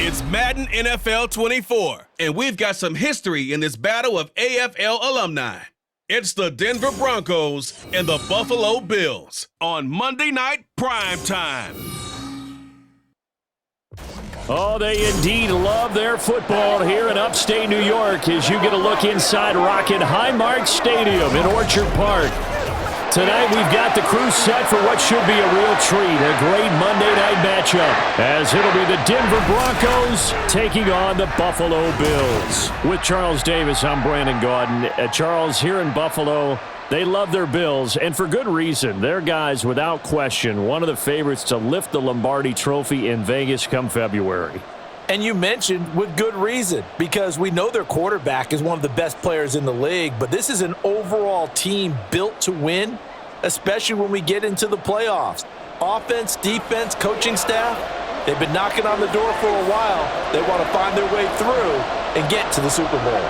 It's Madden NFL 24, and we've got some history in this battle of AFL alumni. It's the Denver Broncos and the Buffalo Bills on Monday Night Primetime. Oh, they indeed love their football here in upstate New York as you get a look inside Rocket Highmark Stadium in Orchard Park. Tonight we've got the crew set for what should be a real treat, a great Monday night matchup, as it'll be the Denver Broncos taking on the Buffalo Bills. With Charles Davis, I'm Brandon Gaudin. Charles, here in Buffalo, they love their Bills, and for good reason. They're guys, without question, one of the favorites to lift the Lombardi Trophy in Vegas come February. And you mentioned with good reason, because we know their quarterback is one of the best players in the league, but this is an overall team built to win, especially when we get into the playoffs. Offense, defense, coaching staff, they've been knocking on the door for a while. They want to find their way through and get to the Super Bowl.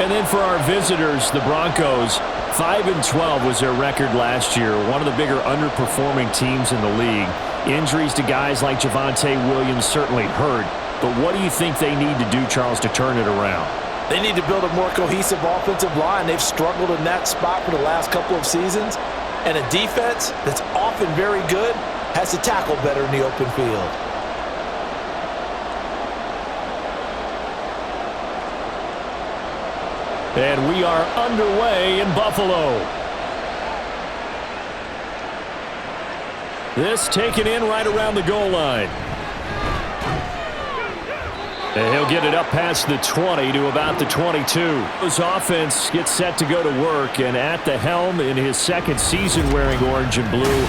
And then for our visitors, the Broncos, 5-12 was their record last year, one of the bigger underperforming teams in the league. Injuries to guys like Javonte Williams certainly hurt. But what do you think they need to do, Charles, to turn it around? They need to build a more cohesive offensive line. They've struggled in that spot for the last couple of seasons. And a defense that's often very good has to tackle better in the open field. And we are underway in Buffalo. This taken in right around the goal line. And he'll get it up past the 20 to about the 22. His offense gets set to go to work, and at the helm in his second season wearing orange and blue,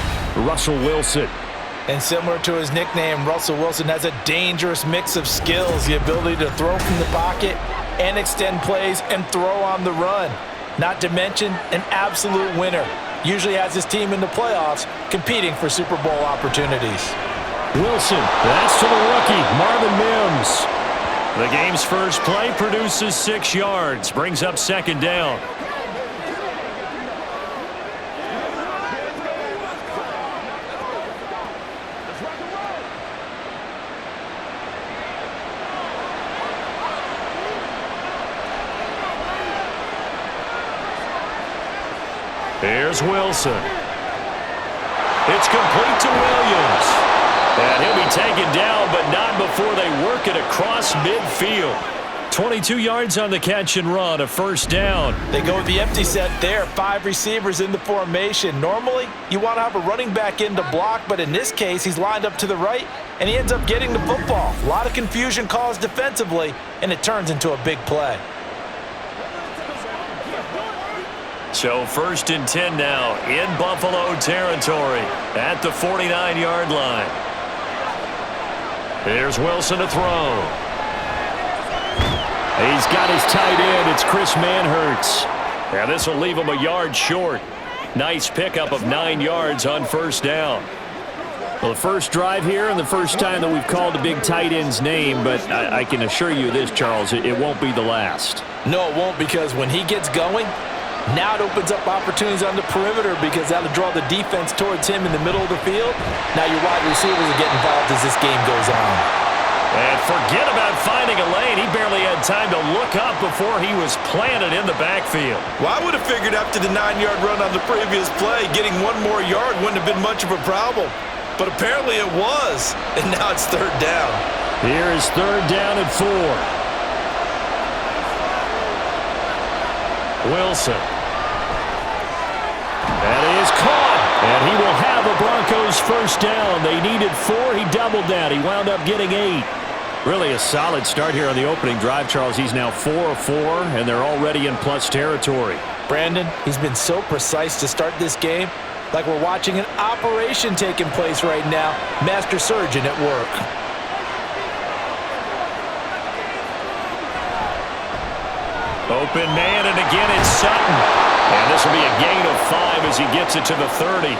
Russell Wilson. And similar to his nickname, Russell Wilson has a dangerous mix of skills, the ability to throw from the pocket and extend plays and throw on the run. Not to mention an absolute winner. Usually has his team in the playoffs competing for Super Bowl opportunities. Wilson, that's to the rookie, Marvin Mims. The game's first play produces 6 yards, brings up second down. Here's Wilson. It's complete to Williams. And he'll be taken down, but not before they work it across midfield. 22 yards on the catch and run, a first down. They go with the empty set there, 5 receivers in the formation. Normally, you want to have a running back in to block, but in this case, he's lined up to the right, and he ends up getting the football. A lot of confusion caused defensively, and it turns into a big play. So 1st and 10 now in Buffalo territory at the 49-yard line. Here's Wilson to throw. He's got his tight end. It's Chris Manhertz. Yeah, this will leave him a yard short. Nice pickup of 9 yards on first down. Well, the first drive here and the first time that we've called a big tight end's name, but I can assure you this, Charles, it won't be the last. No, it won't, because when he gets going, now it opens up opportunities on the perimeter because that'll draw the defense towards him in the middle of the field. Now your wide receivers will get involved as this game goes on. And forget about finding a lane. He barely had time to look up before he was planted in the backfield. Well, I would have figured after the 9-yard run on the previous play, getting 1 more yard wouldn't have been much of a problem. But apparently it was, and now it's 3rd down. Here is 3rd down and 4. Wilson. That is caught, and he will have a Broncos first down. They needed 4. He doubled that. He wound up getting 8. Really a solid start here on the opening drive, Charles. He's now 4 of 4, and they're already in plus territory. Brandon, he's been so precise to start this game, like we're watching an operation taking place right now. Master surgeon at work. Open man, and again it's Sutton. And this will be a gain of 5 as he gets it to the 30.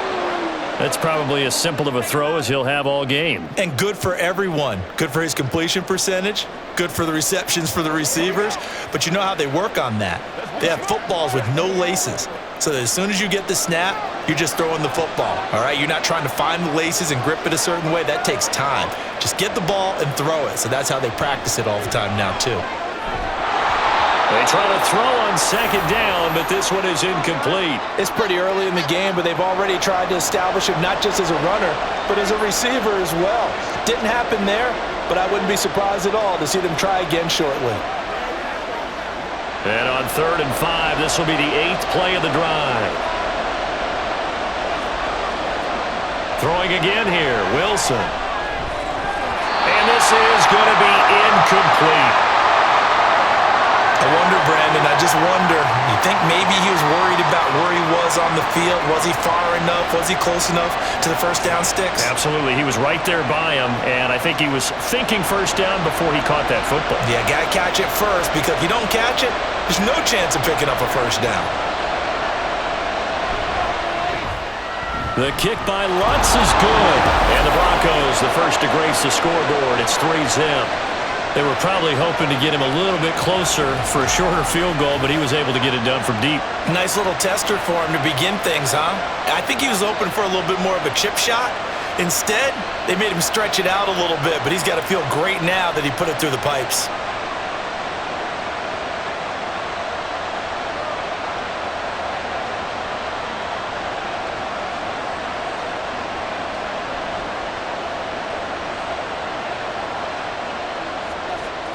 That's probably as simple of a throw as he'll have all game. And good for everyone. Good for his completion percentage. Good for the receptions for the receivers. But you know how they work on that. They have footballs with no laces. So that as soon as you get the snap, you're just throwing the football. All right? You're not trying to find the laces and grip it a certain way. That takes time. Just get the ball and throw it. So that's how they practice it all the time now, too. They try to throw on second down, but this one is incomplete. It's pretty early in the game, but they've already tried to establish him not just as a runner, but as a receiver as well. Didn't happen there, but I wouldn't be surprised at all to see them try again shortly. And on 3rd and 5, this will be the 8th play of the drive. Throwing again here, Wilson. And this is going to be incomplete. I wonder, Brandon, I just wonder, you think maybe he was worried about where he was on the field? Was he far enough? Was he close enough to the first down sticks? Absolutely. He was right there by him, and I think he was thinking first down before he caught that football. Yeah, got to catch it first, because if you don't catch it, there's no chance of picking up a first down. The kick by Lutz is good, and the Broncos, the first to grace the scoreboard. It's 3-zip. They were probably hoping to get him a little bit closer for a shorter field goal, but he was able to get it done from deep. Nice little tester for him to begin things, huh? I think he was open for a little bit more of a chip shot. Instead, they made him stretch it out a little bit, but he's got to feel great now that he put it through the pipes.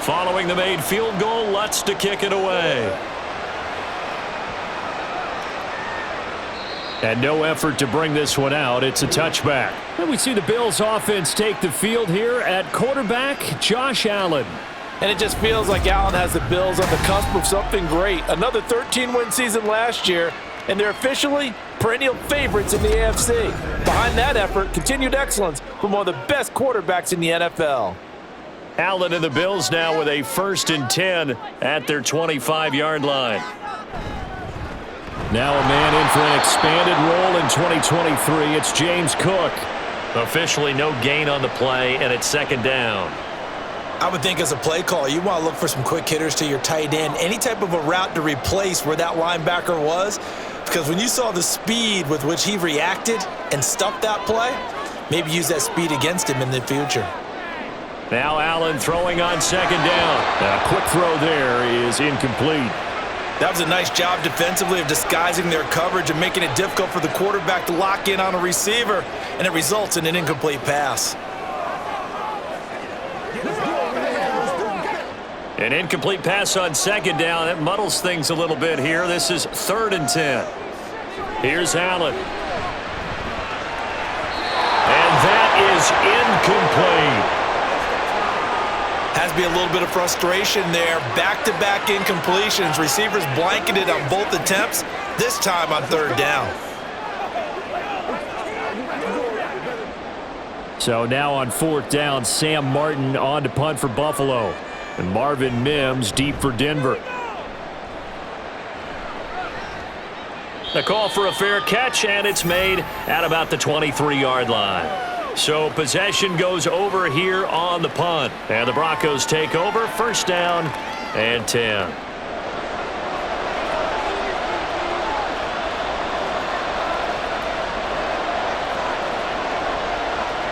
Following the made field goal, Lutz to kick it away. And no effort to bring this one out. It's a touchback. And we see the Bills offense take the field here at quarterback, Josh Allen. And it just feels like Allen has the Bills on the cusp of something great. Another 13-win season last year, and they're officially perennial favorites in the AFC. Behind that effort, continued excellence from one of the best quarterbacks in the NFL. Allen and the Bills now with a 1st and 10 at their 25-yard line. Now a man in for an expanded role in 2023. It's James Cook. Officially no gain on the play, and it's 2nd down. I would think as a play call, you want to look for some quick hitters to your tight end, any type of a route to replace where that linebacker was, because when you saw the speed with which he reacted and stuffed that play, maybe use that speed against him in the future. Now Allen throwing on 2nd down. A quick throw there is incomplete. That was a nice job defensively of disguising their coverage and making it difficult for the quarterback to lock in on a receiver, and it results in an incomplete pass. An incomplete pass on 2nd down. That muddles things a little bit here. This is 3rd and 10. Here's Allen. And that is incomplete. Has to be a little bit of frustration there. Back-to-back incompletions. Receivers blanketed on both attempts, this time on 3rd down. So now on 4th down, Sam Martin on to punt for Buffalo. And Marvin Mims deep for Denver. The call for a fair catch, and it's made at about the 23-yard line. So possession goes over here on the punt. And the Broncos take over, 1st down and 10.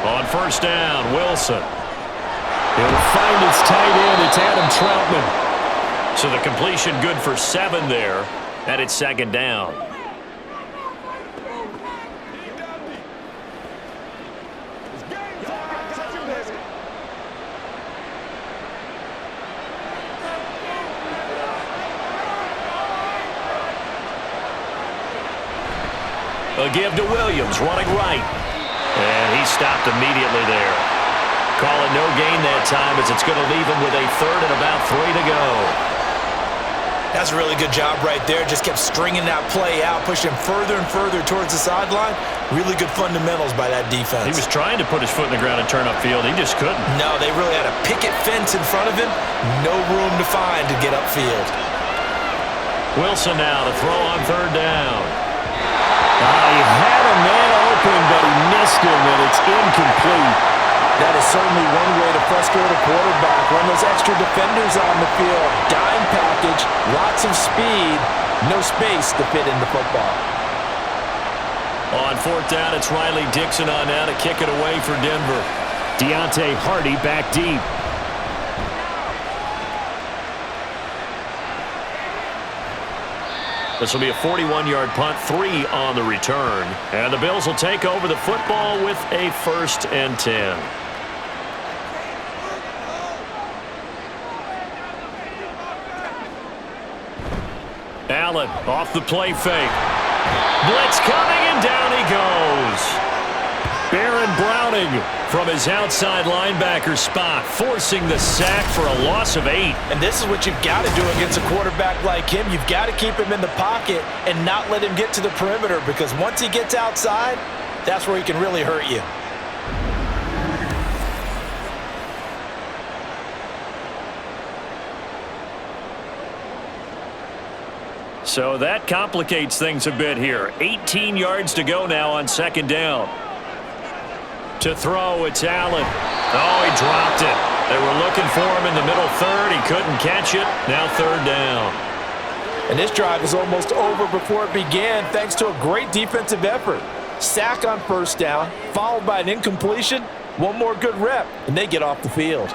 On 1st down, Wilson. He'll find its tight end. It's Adam Troutman. So the completion good for 7 there. And it's 2nd down. A give to Williams, running right. And he stopped immediately there. Call it no gain that time as it's going to leave him with a 3rd and about 3 to go. That's a really good job right there. Just kept stringing that play out, pushing him further and further towards the sideline. Really good fundamentals by that defense. He was trying to put his foot in the ground and turn upfield. He just couldn't. No, they really had a picket fence in front of him. No room to find to get upfield. Wilson now to throw on 3rd down. He had a man open, but he incomplete. That is certainly one way to frustrate a quarterback. Run those extra defenders on the field. Dime package, lots of speed, no space to fit into football. On fourth down, it's Riley Dixon on now to kick it away for Denver. Deontay Hardy back deep. This will be a 41-yard punt, 3 on the return. And the Bills will take over the football with a 1st and 10. Allen off the play fake. Blitz coming, and down he goes. Baron Browning from his outside linebacker spot, forcing the sack for a loss of 8. And this is what you've got to do against a quarterback like him. You've got to keep him in the pocket and not let him get to the perimeter, because once he gets outside, that's where he can really hurt you. So that complicates things a bit here. 18 yards to go now on 2nd down. To throw, it's Allen. Oh, he dropped it. They were looking for him in the middle third. He couldn't catch it. Now 3rd down. And this drive is almost over before it began, thanks to a great defensive effort. Sack on 1st down, followed by an incompletion. One more good rep, and they get off the field.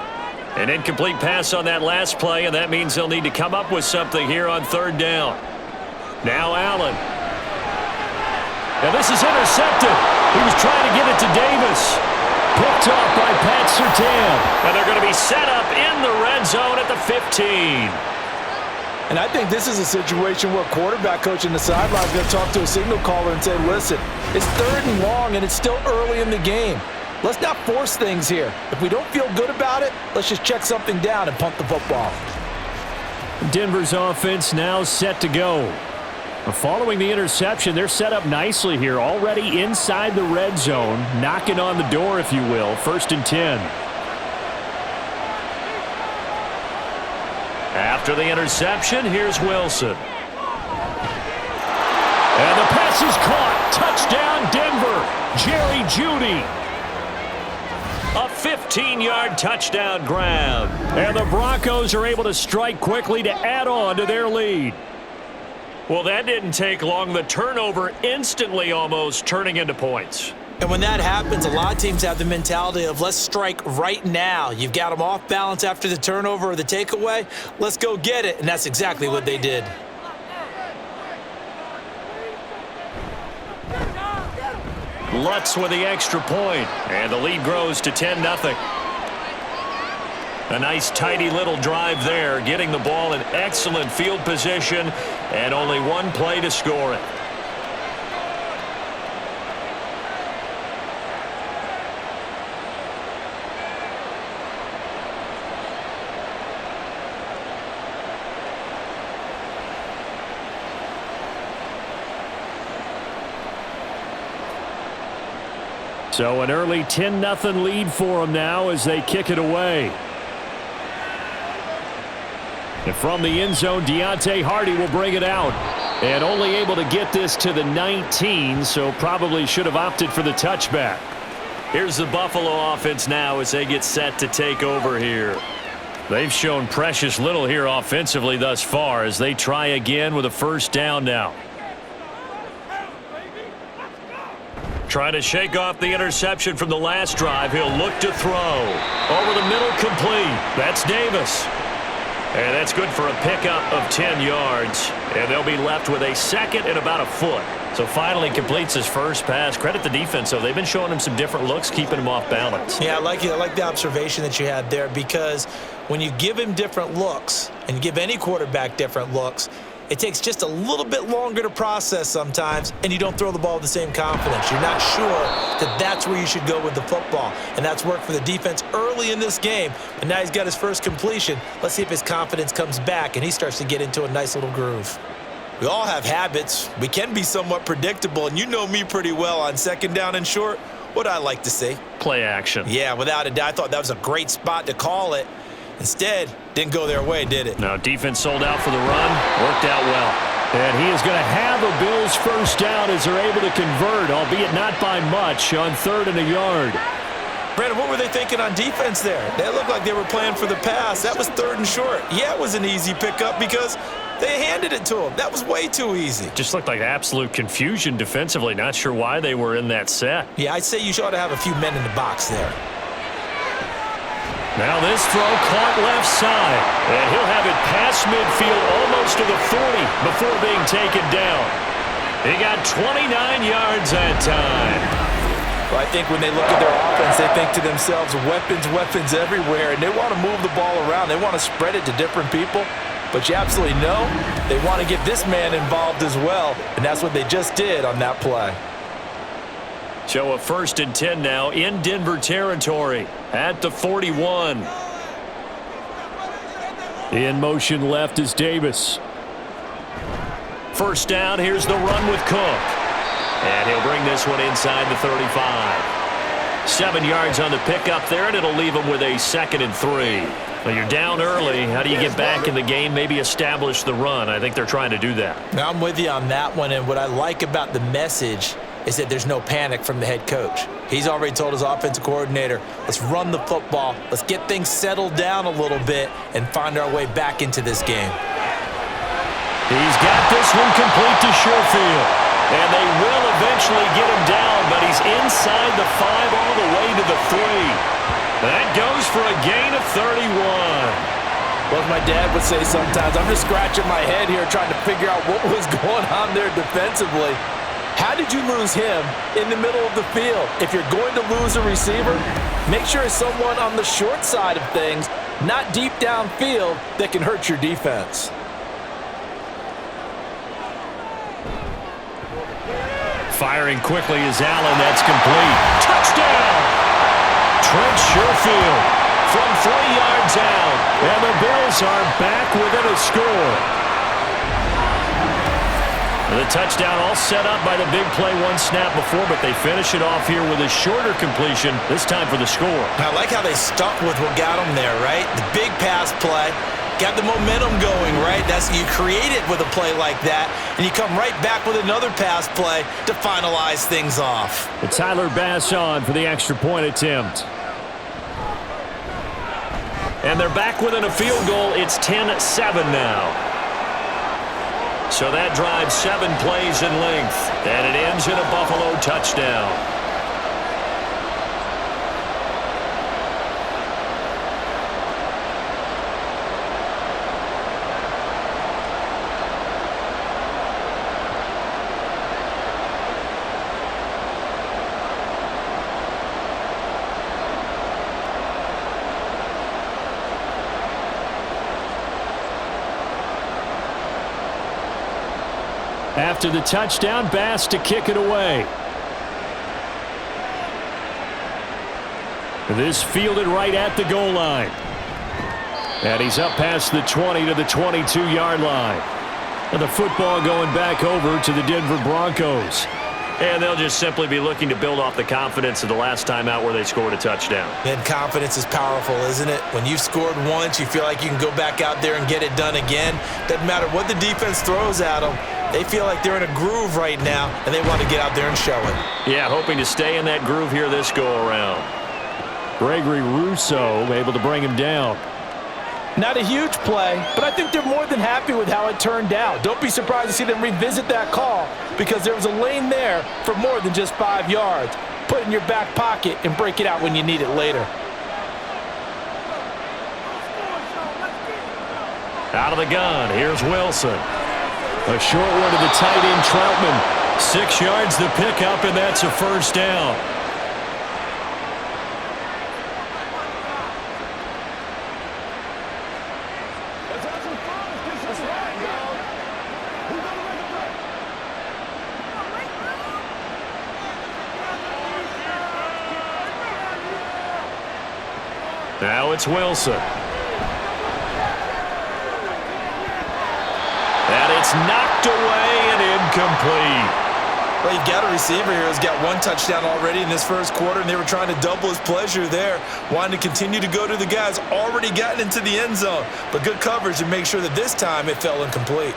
An incomplete pass on that last play, and that means they'll need to come up with something here on 3rd down. Now Allen. And this is intercepted. He was trying to get it to Davis. Picked off by Pat Surtain. And they're going to be set up in the red zone at the 15. And I think this is a situation where quarterback coach in the sideline is going to talk to a signal caller and say, listen, it's 3rd and long, and it's still early in the game. Let's not force things here. If we don't feel good about it, let's just check something down and punt the football. Denver's offense now set to go. Following the interception, they're set up nicely here, already inside the red zone, knocking on the door, if you will. 1st and 10. After the interception, here's Wilson. And the pass is caught. Touchdown, Denver. Jerry Jeudy. A 15-yard touchdown grab. And the Broncos are able to strike quickly to add on to their lead. Well, that didn't take long. The turnover instantly almost turning into points. And when that happens, a lot of teams have the mentality of let's strike right now. You've got them off balance after the turnover or the takeaway. Let's go get it. And that's exactly what they did. Lutz with the extra point, and the lead grows to 10-0. A nice tidy little drive there, getting the ball in excellent field position, and only one play to score it. So an early 10-0 lead for them now as they kick it away. And from the end zone, Deontay Hardy will bring it out. And only able to get this to the 19, so probably should have opted for the touchback. Here's the Buffalo offense now as they get set to take over here. They've shown precious little here offensively thus far as they try again with a 1st down now. Trying to shake off the interception from the last drive. He'll look to throw. Over the middle, complete. That's Davis. And that's good for a pickup of 10 yards. And they'll be left with a 2nd and about a foot. So finally completes his first pass. Credit the defense, though. They've been showing him some different looks, keeping him off balance. Yeah, I like the observation that you had there, because when you give him different looks and you give any quarterback different looks, it takes just a little bit longer to process sometimes, and you don't throw the ball with the same confidence. You're not sure that that's where you should go with the football, and that's worked for the defense early in this game. And now he's got his first completion. Let's see if his confidence comes back and he starts to get into a nice little groove. We all have habits. We can be somewhat predictable, and you know me pretty well on 2nd down and short. What I like to see? Play action. Yeah, without a doubt. I thought that was a great spot to call it. Instead, didn't go their way, did it? No, defense sold out for the run. Worked out well. And he is going to have a Bills first down as they're able to convert, albeit not by much, on 3rd and a yard. Brandon, what were they thinking on defense there? They looked like they were playing for the pass. That was 3rd and short. Yeah, it was an easy pickup because they handed it to him. That was way too easy. Just looked like absolute confusion defensively. Not sure why they were in that set. Yeah, I'd say you ought to have a few men in the box there. Now this throw caught left side. And he'll have it past midfield almost to the 40 before being taken down. He got 29 yards that time. Well, I think when they look at their offense, they think to themselves, weapons everywhere, and they want to move the ball around. They want to spread it to different people, but you absolutely know they want to get this man involved as well, and that's what they just did on that play. So a 1st and 10 now in Denver territory at the 41. In motion left is Davis. First down, here's the run with Cook. And he'll bring this one inside the 35. 7 yards on the pickup there, and it'll leave him with a 2nd and 3. Well, you're down early. How do you get back in the game, maybe establish the run? I think they're trying to do that. Now, I'm with you on that one, and what I like about the message is that there's no panic from the head coach. He's already told his offensive coordinator, let's run the football, let's get things settled down a little bit, and find our way back into this game. He's got this one complete to Sherfield. And they will eventually get him down, but he's inside the 5 all the way to the 3. That goes for a gain of 31. Well, as my dad would say sometimes, I'm just scratching my head here trying to figure out what was going on there defensively. How did you lose him in the middle of the field? If you're going to lose a receiver, make sure it's someone on the short side of things, not deep downfield, that can hurt your defense. Firing quickly is Allen. That's complete. Touchdown! Trent Sherfield from 3 yards out. And the Bills are back within a score. The touchdown all set up by the big play 1 snap before, but they finish it off here with a shorter completion, this time for the score. I like how they stuck with what got them there, right? The big pass play. Got the momentum going, right? That's you create it with a play like that, and you come right back with another pass play to finalize things off. And Tyler Bass on for the extra point attempt. And they're back within a field goal. It's 10-7 now. So that drives 7 plays in length, and it ends in a Buffalo touchdown. After the touchdown, Bass to kick it away. This fielded right at the goal line. And he's up past the 20 to the 22-yard line. And the football going back over to the Denver Broncos. And they'll just simply be looking to build off the confidence of the last time out where they scored a touchdown. And confidence is powerful, isn't it? When you've scored once, you feel like you can go back out there and get it done again. Doesn't matter what the defense throws at them. They feel like they're in a groove right now, and they want to get out there and show it. Yeah, hoping to stay in that groove here this go-around. Gregory Rousseau able to bring him down. Not a huge play, but I think they're more than happy with how it turned out. Don't be surprised to see them revisit that call because there was a lane there for more than just 5 yards. Put it in your back pocket and break it out when you need it later. Out of the gun, here's Wilson. A short one to the tight end, Troutman. 6 yards the pickup, and that's a first down. Now it's Wilson. And it's knocked away and incomplete. Well, you've got a receiver here who's got 1 touchdown already in this first quarter, and they were trying to double his pleasure there, wanting to continue to go to the guys already gotten into the end zone. But good coverage to make sure that this time it fell incomplete.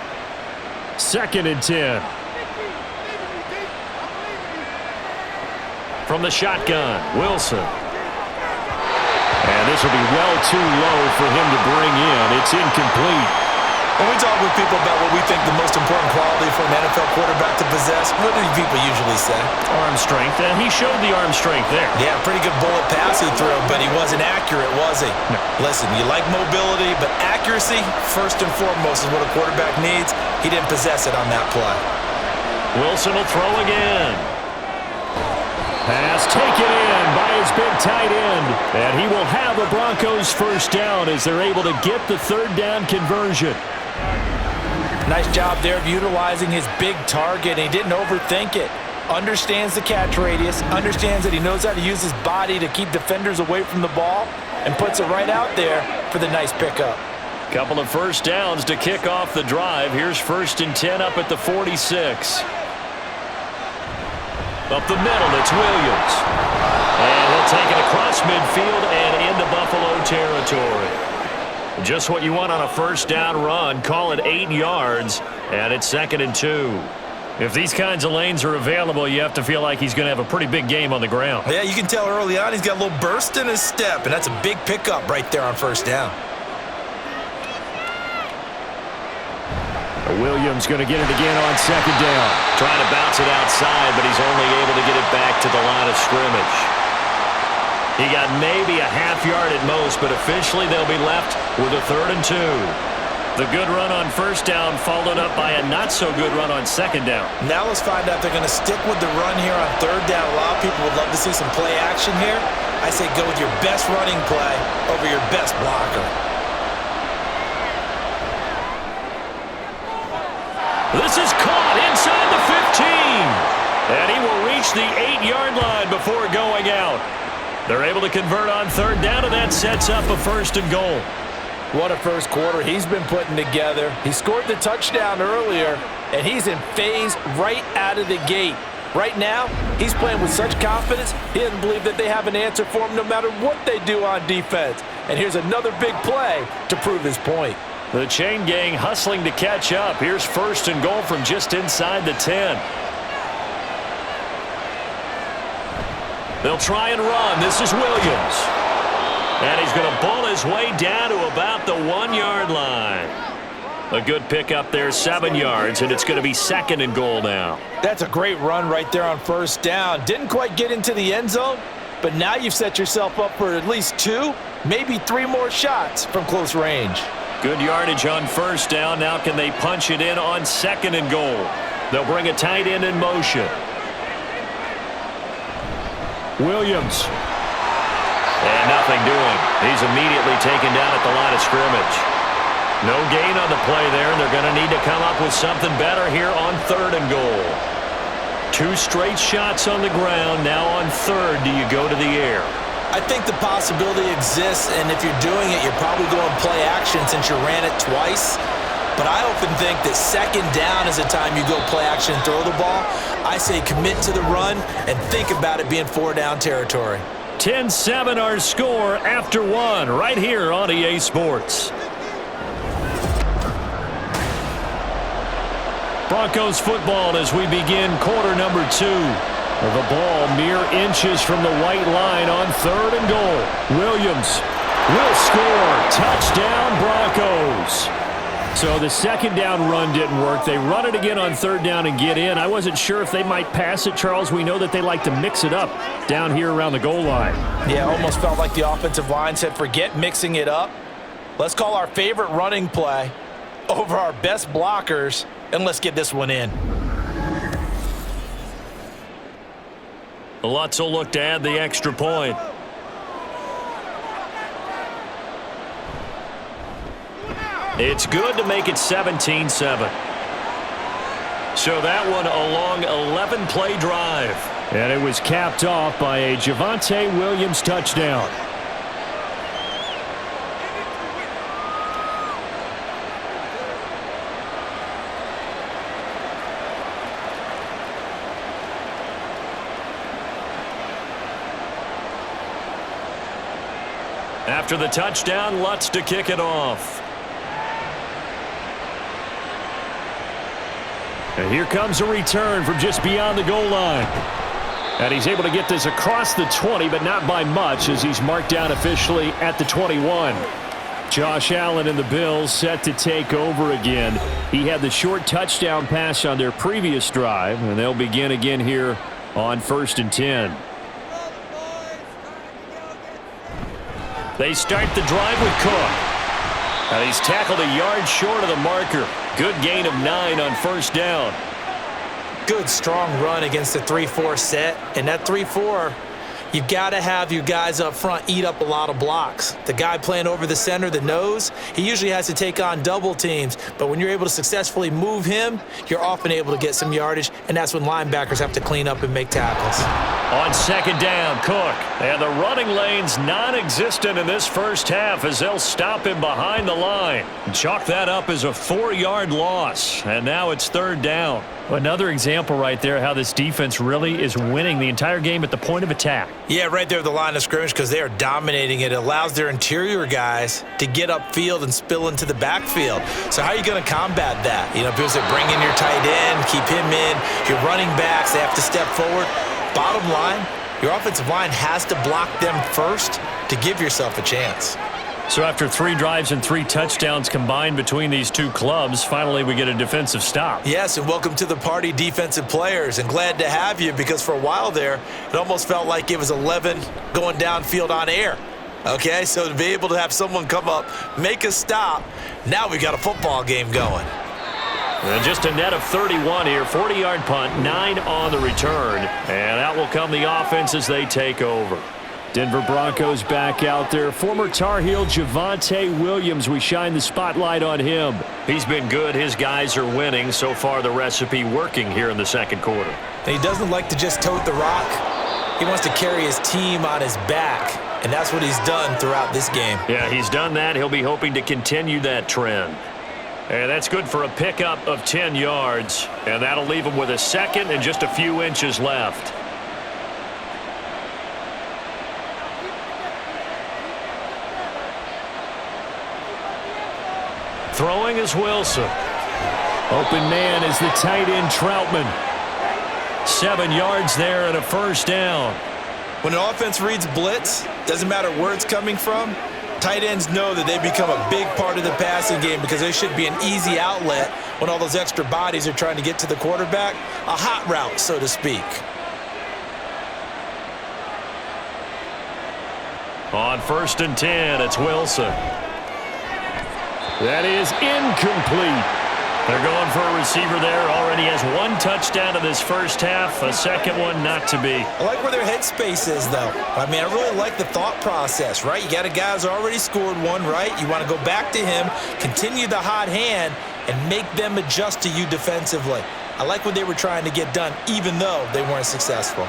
2nd and 10. From the shotgun, Wilson. And this will be well too low for him to bring in. It's incomplete. When we talk with people about what we think the most important quality for an NFL quarterback to possess, what do people usually say? Arm strength, and he showed the arm strength there. Yeah, pretty good bullet pass he threw, but he wasn't accurate, was he? No. Listen, you like mobility, but accuracy, first and foremost, is what a quarterback needs. He didn't possess it on that play. Wilson will throw again. Pass taken in by his big tight end. And he will have a Broncos first down as they're able to get the 3rd down conversion. Nice job there of utilizing his big target. He didn't overthink it. Understands the catch radius. Understands that he knows how to use his body to keep defenders away from the ball. And puts it right out there for the nice pickup. Couple of first downs to kick off the drive. Here's 1st and 10 up at the 46. Up the middle, it's Williams. And he'll take it across midfield and into Buffalo territory. Just what you want on a first down run. Call it 8 yards, and it's 2nd and 2. If these kinds of lanes are available, you have to feel like he's going to have a pretty big game on the ground. Yeah, you can tell early on he's got a little burst in his step, and that's a big pickup right there on first down. Williams going to get it again on 2nd down. Trying to bounce it outside, but he's only able to get it back to the line of scrimmage. He got maybe a half yard at most, but officially they'll be left with a 3rd and 2. The good run on first down followed up by a not-so-good run on 2nd down. Now let's find out if they're going to stick with the run here on 3rd down. A lot of people would love to see some play action here. I say go with your best running play over your best blocker. This is caught inside the 15. And he will reach the 8-yard line before going out. They're able to convert on 3rd down, and that sets up a 1st and goal. What a first quarter he's been putting together. He scored the touchdown earlier, and he's in phase right out of the gate. Right now, he's playing with such confidence, he doesn't believe that they have an answer for him no matter what they do on defense. And here's another big play to prove his point. The chain gang hustling to catch up. Here's 1st and goal from just inside the 10. They'll try and run. This is Williams. And he's going to bull his way down to about the 1-yard line. A good pickup there, 7 yards, and it's going to be 2nd and goal now. That's a great run right there on first down. Didn't quite get into the end zone, but now you've set yourself up for at least 2, maybe 3 more shots from close range. Good yardage on first down. Now can they punch it in on 2nd and goal? They'll bring a tight end in motion. Williams. And nothing doing. He's immediately taken down at the line of scrimmage. No gain on the play there, and they're going to need to come up with something better here on 3rd and goal. 2 straight shots on the ground. Now on 3rd, do you go to the air? I think the possibility exists, and if you're doing it, you're probably going play action since you ran it twice. But I often think that 2nd down is the time you go play action and throw the ball. I say commit to the run and think about it being 4-down territory. 10-7 our score after 1 right here on EA Sports. Broncos football as we begin quarter number 2. The ball mere inches from the white line on 3rd and goal. Williams will score. Touchdown Broncos. So the 2nd down run didn't work. They run it again on 3rd down and get in. I wasn't sure if they might pass it, Charles. We know that they like to mix it up down here around the goal line. Yeah, almost felt like the offensive line said, forget mixing it up. Let's call our favorite running play over our best blockers, and let's get this one in. Lutz will look to add the extra point. It's good to make it 17-7. So that one a long 11-play drive. And it was capped off by a Javonte Williams touchdown. After the touchdown, Lutz to kick it off. And here comes a return from just beyond the goal line. And he's able to get this across the 20, but not by much, as he's marked down officially at the 21. Josh Allen and the Bills set to take over again. He had the short touchdown pass on their previous drive, and they'll begin again here on 1st and 10. They start the drive with Cook. And he's tackled a yard short of the marker. Good gain of 9 on 1st down. Good, strong run against the 3-4 set. And that 3-4, you've got to have your guys up front eat up a lot of blocks. The guy playing over the center, the nose, he usually has to take on double teams. But when you're able to successfully move him, you're often able to get some yardage, and that's when linebackers have to clean up and make tackles. On 2nd down, Cook. And the running lane's non-existent in this first half as they'll stop him behind the line. Chalk that up as a 4-yard loss. And now it's 3rd down. Another example right there how this defense really is winning the entire game at the point of attack. Yeah, right there at the line of scrimmage because they are dominating it. It allows their interior guys to get upfield and spill into the backfield. So how are you going to combat that? You know, people say bring in your tight end, keep him in. Your running backs, they have to step forward. Bottom line, your offensive line has to block them first to give yourself a chance. So after 3 drives and 3 touchdowns combined between these two clubs, finally we get a defensive stop. Yes, and welcome to the party, defensive players, and glad to have you because for a while there, it almost felt like it was 11 going downfield on air. Okay, so to be able to have someone come up, make a stop, now we got a football game going. And just a net of 31 here, 40-yard punt, 9 on the return, and out will come the offense as they take over. Denver Broncos back out there. Former Tar Heel Javonte Williams, we shine the spotlight on him. He's been good. His guys are winning. So far, the recipe working here in the 2nd quarter. And he doesn't like to just tote the rock. He wants to carry his team on his back, and that's what he's done throughout this game. Yeah, he's done that. He'll be hoping to continue that trend. And that's good for a pickup of 10 yards. And that'll leave him with a 2nd and just a few inches left. Throwing is Wilson. Open man is the tight end Troutman. 7 yards there and a 1st down. When an offense reads blitz, doesn't matter where it's coming from, tight ends know that they become a big part of the passing game because there should be an easy outlet when all those extra bodies are trying to get to the quarterback. A hot route, so to speak. On 1st and 10, it's Wilson. That is incomplete. They're going for a receiver there. Already has 1 touchdown in this first half. A 2nd one not to be. I like where their headspace is, though. I mean, I really like the thought process, right? You got a guy who's already scored 1, right? You want to go back to him, continue the hot hand, and make them adjust to you defensively. I like what they were trying to get done, even though they weren't successful.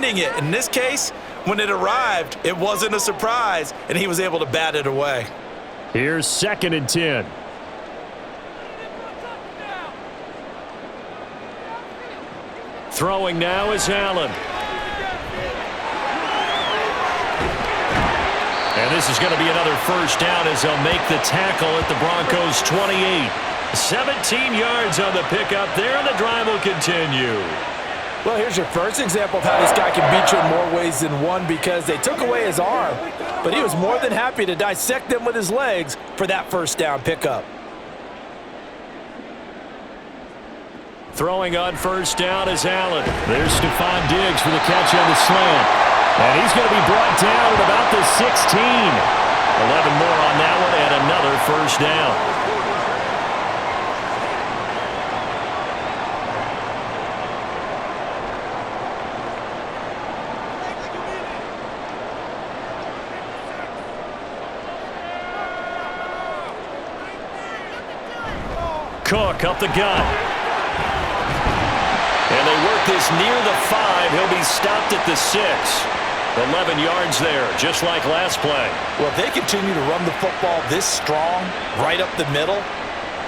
it. In this case, when it arrived, it wasn't a surprise, and he was able to bat it away. Here's 2nd and 10. Throwing now is Allen. And this is going to be another first down as they'll make the tackle at the Broncos' 28. 17 yards on the pickup there, and the drive will continue. Well, here's your first example of how this guy can beat you in more ways than one, because they took away his arm, but he was more than happy to dissect them with his legs for that first down pickup. Throwing on first down is Allen. There's Stephon Diggs for the catch on the slant. And he's going to be brought down at about the 16. 11 more on that one and another first down. Cook up the gut. And they work this near the 5. He'll be stopped at the 6. 11 yards there, just like last play. Well, if they continue to run the football this strong, right up the middle,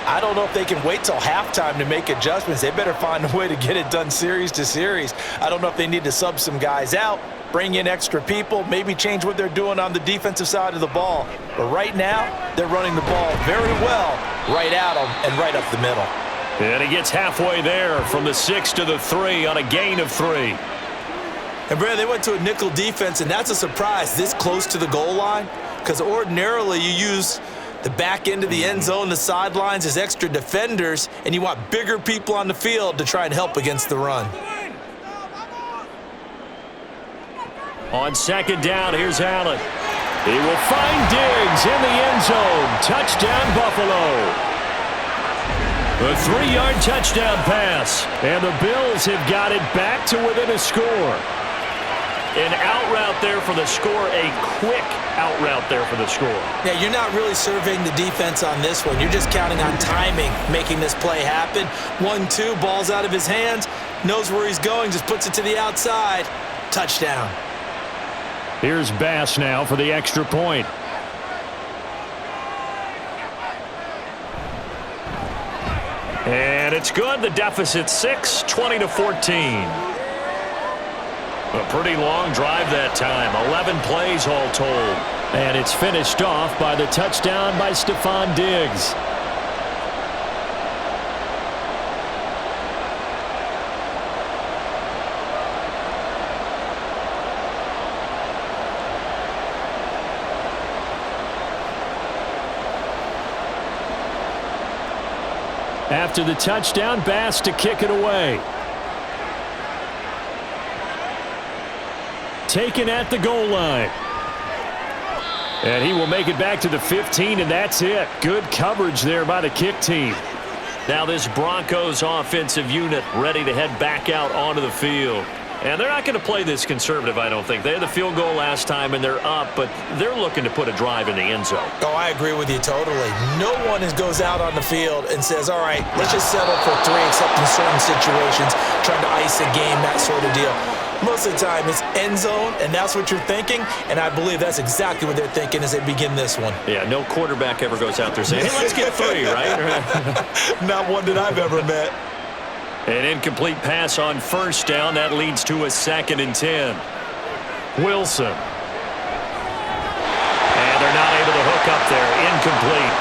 I don't know if they can wait till halftime to make adjustments. They better find a way to get it done series to series. I don't know if they need to sub some guys out, bring in extra people, maybe change what they're doing on the defensive side of the ball. But right now, they're running the ball very well right at them and right up the middle. And he gets halfway there from the 6 to the 3 on a gain of 3. And, Brad, they went to a nickel defense, and that's a surprise this close to the goal line, because ordinarily you use the back end of the end zone, the sidelines as extra defenders, and you want bigger people on the field to try and help against the run. On 2nd down, here's Allen. He will find Diggs in the end zone. Touchdown, Buffalo. A 3-yard touchdown pass. And the Bills have got it back to within a score. An out route there for the score, a quick out route there for the score. Yeah, you're not really surveying the defense on this one. You're just counting on timing, making this play happen. 1-2, ball's out of his hands, knows where he's going, just puts it to the outside. Touchdown. Here's Bass now for the extra point. And it's good. The deficit 6, 20-14. A pretty long drive that time. 11 plays all told. And it's finished off by the touchdown by Stephon Diggs. After the touchdown, Bass to kick it away. Taken at the goal line. And he will make it back to the 15, and that's it. Good coverage there by the kick team. Now this Broncos offensive unit ready to head back out onto the field. And they're not going to play this conservative, I don't think. They had the field goal last time, and they're up, but they're looking to put a drive in the end zone. Oh, I agree with you totally. No one goes out on the field and says, all right, let's just settle for 3, except in certain situations, trying to ice a game, that sort of deal. Most of the time, it's end zone, and that's what you're thinking, and I believe that's exactly what they're thinking as they begin this one. Yeah, no quarterback ever goes out there saying, hey, let's get 3, right? Not one that I've ever met. An incomplete pass on first down. That leads to a 2nd and 10. Wilson. And they're not able to hook up there. Incomplete.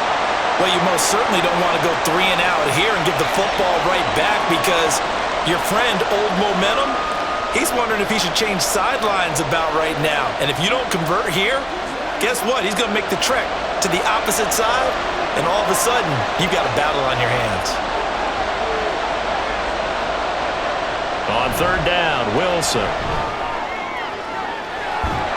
Well, you most certainly don't want to go 3 and out here and give the football right back, because your friend, Old Momentum, he's wondering if he should change sidelines about right now. And if you don't convert here, guess what? He's going to make the trek to the opposite side, and all of a sudden, you've got a battle on your hands. On 3rd down, Wilson.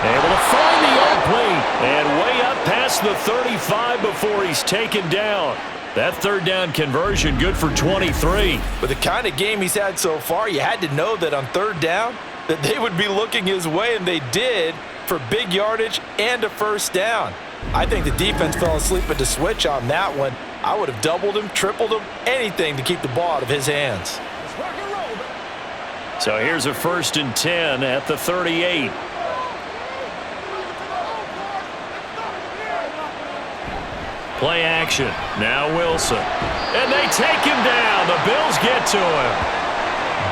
Able to find the opening, and way up past the 35 before he's taken down. That 3rd down conversion good for 23. With the kind of game he's had so far, you had to know that on 3rd down that they would be looking his way, and they did, for big yardage and a first down. I think the defense fell asleep at the switch on that one. I would have doubled him, tripled him, anything to keep the ball out of his hands. So here's a 1st and 10 at the 38. Play action. Now Wilson. And they take him down. The Bills get to him.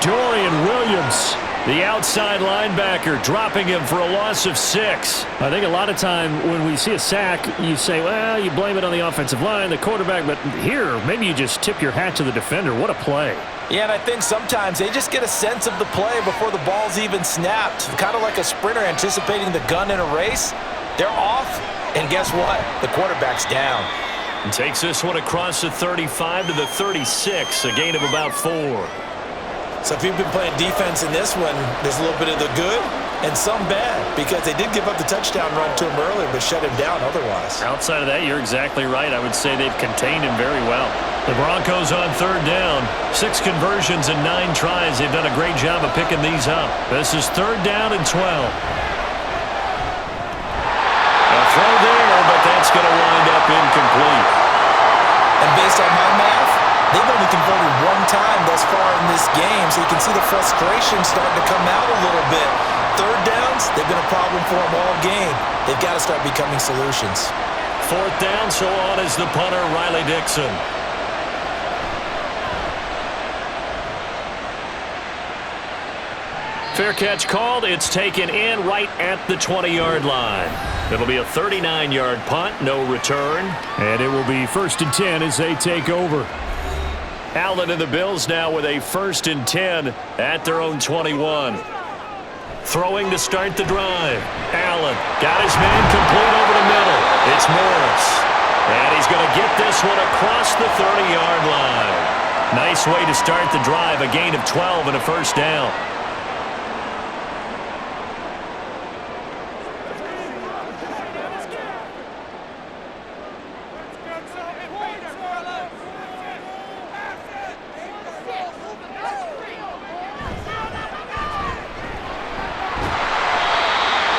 Dorian Williams, the outside linebacker, dropping him for a loss of 6. I think a lot of time when we see a sack, you say, well, you blame it on the offensive line, the quarterback, but here, maybe you just tip your hat to the defender. What a play. Yeah, and I think sometimes they just get a sense of the play before the ball's even snapped. Kind of like a sprinter anticipating the gun in a race. They're off, and guess what? The quarterback's down. And takes this one across the 35 to the 36, a gain of about 4. So if you've been playing defense in this one, there's a little bit of the good and some bad because they did give up the touchdown run to him earlier but shut him down otherwise. Outside of that, you're exactly right. I would say they've contained him very well. The Broncos on 3rd down. 6 conversions and 9 tries. They've done a great job of picking these up. This is 3rd down and 12. A throw there, but that's going to wind up incomplete. And based on my math, they've only converted 1 time thus far in this game, so you can see the frustration starting to come out a little bit. 3rd downs, they've been a problem for them all game. They've got to start becoming solutions. 4th down, so on is the punter, Riley Dixon. Fair catch called. It's taken in right at the 20-yard line. It'll be a 39-yard punt, no return. And it will be 1st and 10 as they take over. Allen and the Bills now with a 1st and 10 at their own 21. Throwing to start the drive. Allen got his man complete over the middle. It's Morris. And he's going to get this one across the 30-yard line. Nice way to start the drive. A gain of 12 and a 1st down.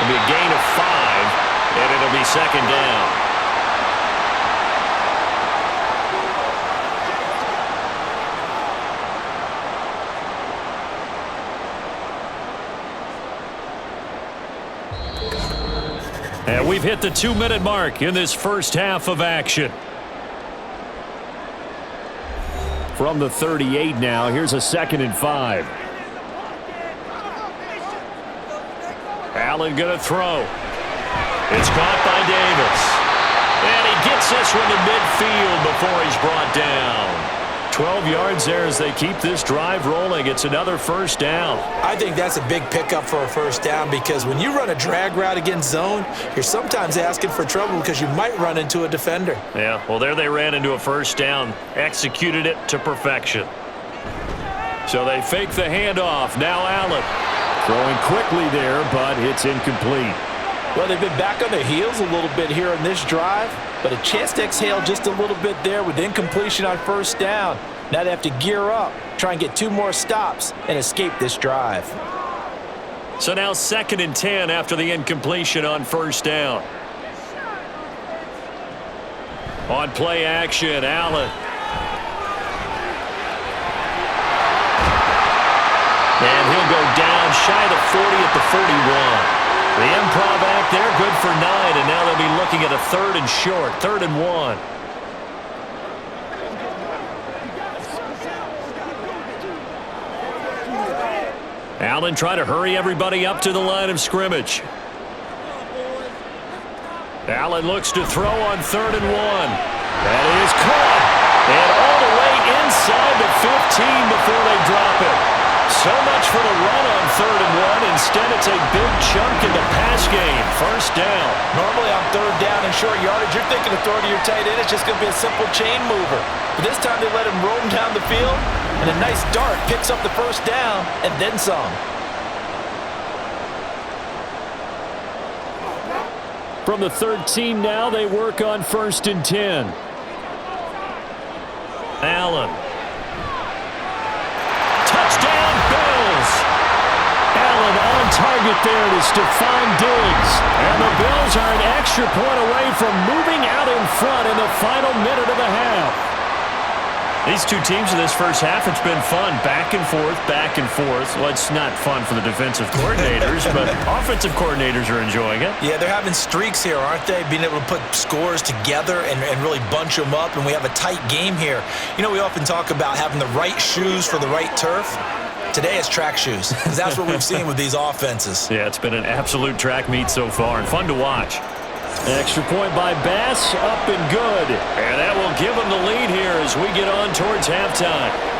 It'll be a gain of 5, and it'll be 2nd down. And we've hit the 2-minute mark in this first half of action. From the 38 now, here's a 2nd and 5. Allen going to throw. It's caught by Davis. And he gets this one to midfield before he's brought down. 12 yards there as they keep this drive rolling. It's another 1st down. I think that's a big pickup for a 1st down because when you run a drag route against zone, you're sometimes asking for trouble because you might run into a defender. Yeah, well, there they ran into a 1st down. Executed it to perfection. So they fake the handoff. Now Allen. Throwing quickly there, but it's incomplete. Well, they've been back on their heels a little bit here in this drive, but a chance to exhale just a little bit there with incompletion on 1st down. Now they have to gear up, try and get 2 more stops, and escape this drive. So now 2nd and 10 after the incompletion on 1st down. On play action, Allen. And he'll go down shy of the 40 at the 41. The improv act there, good for 9, and now they'll be looking at a 3rd and short, 3rd and 1. Allen trying to hurry everybody up to the line of scrimmage. Allen looks to throw on 3rd and 1. That is caught. And all the way inside the 15 before they drop it. So much for the run on 3rd and 1. Instead, it's a big chunk in the pass game. 1st down. Normally on 3rd down and short yardage, you're thinking of throwing to your tight end. It's just going to be a simple chain mover. But this time they let him roam down the field, and a nice dart picks up the 1st down and then some. From the 13 now, they work on 1st and 10. Allen. Touchdown, Bills! Allen on target there to Stephon Diggs. And the Bills are an extra point away from moving out in front in the final minute of the half. These two teams in this first half, it's been fun. Back and forth, back and forth. Well, it's not fun for the defensive coordinators, but offensive coordinators are enjoying it. Yeah, they're having streaks here, aren't they? Being able to put scores together and really bunch them up, and we have a tight game here. You know, we often talk about having the right shoes for the right turf. Today it's track shoes, because that's what we've seen with these offenses. Yeah, it's been an absolute track meet so far, and fun to watch. Extra point by Bass, up and good. And that will give them the lead here as we get on towards halftime.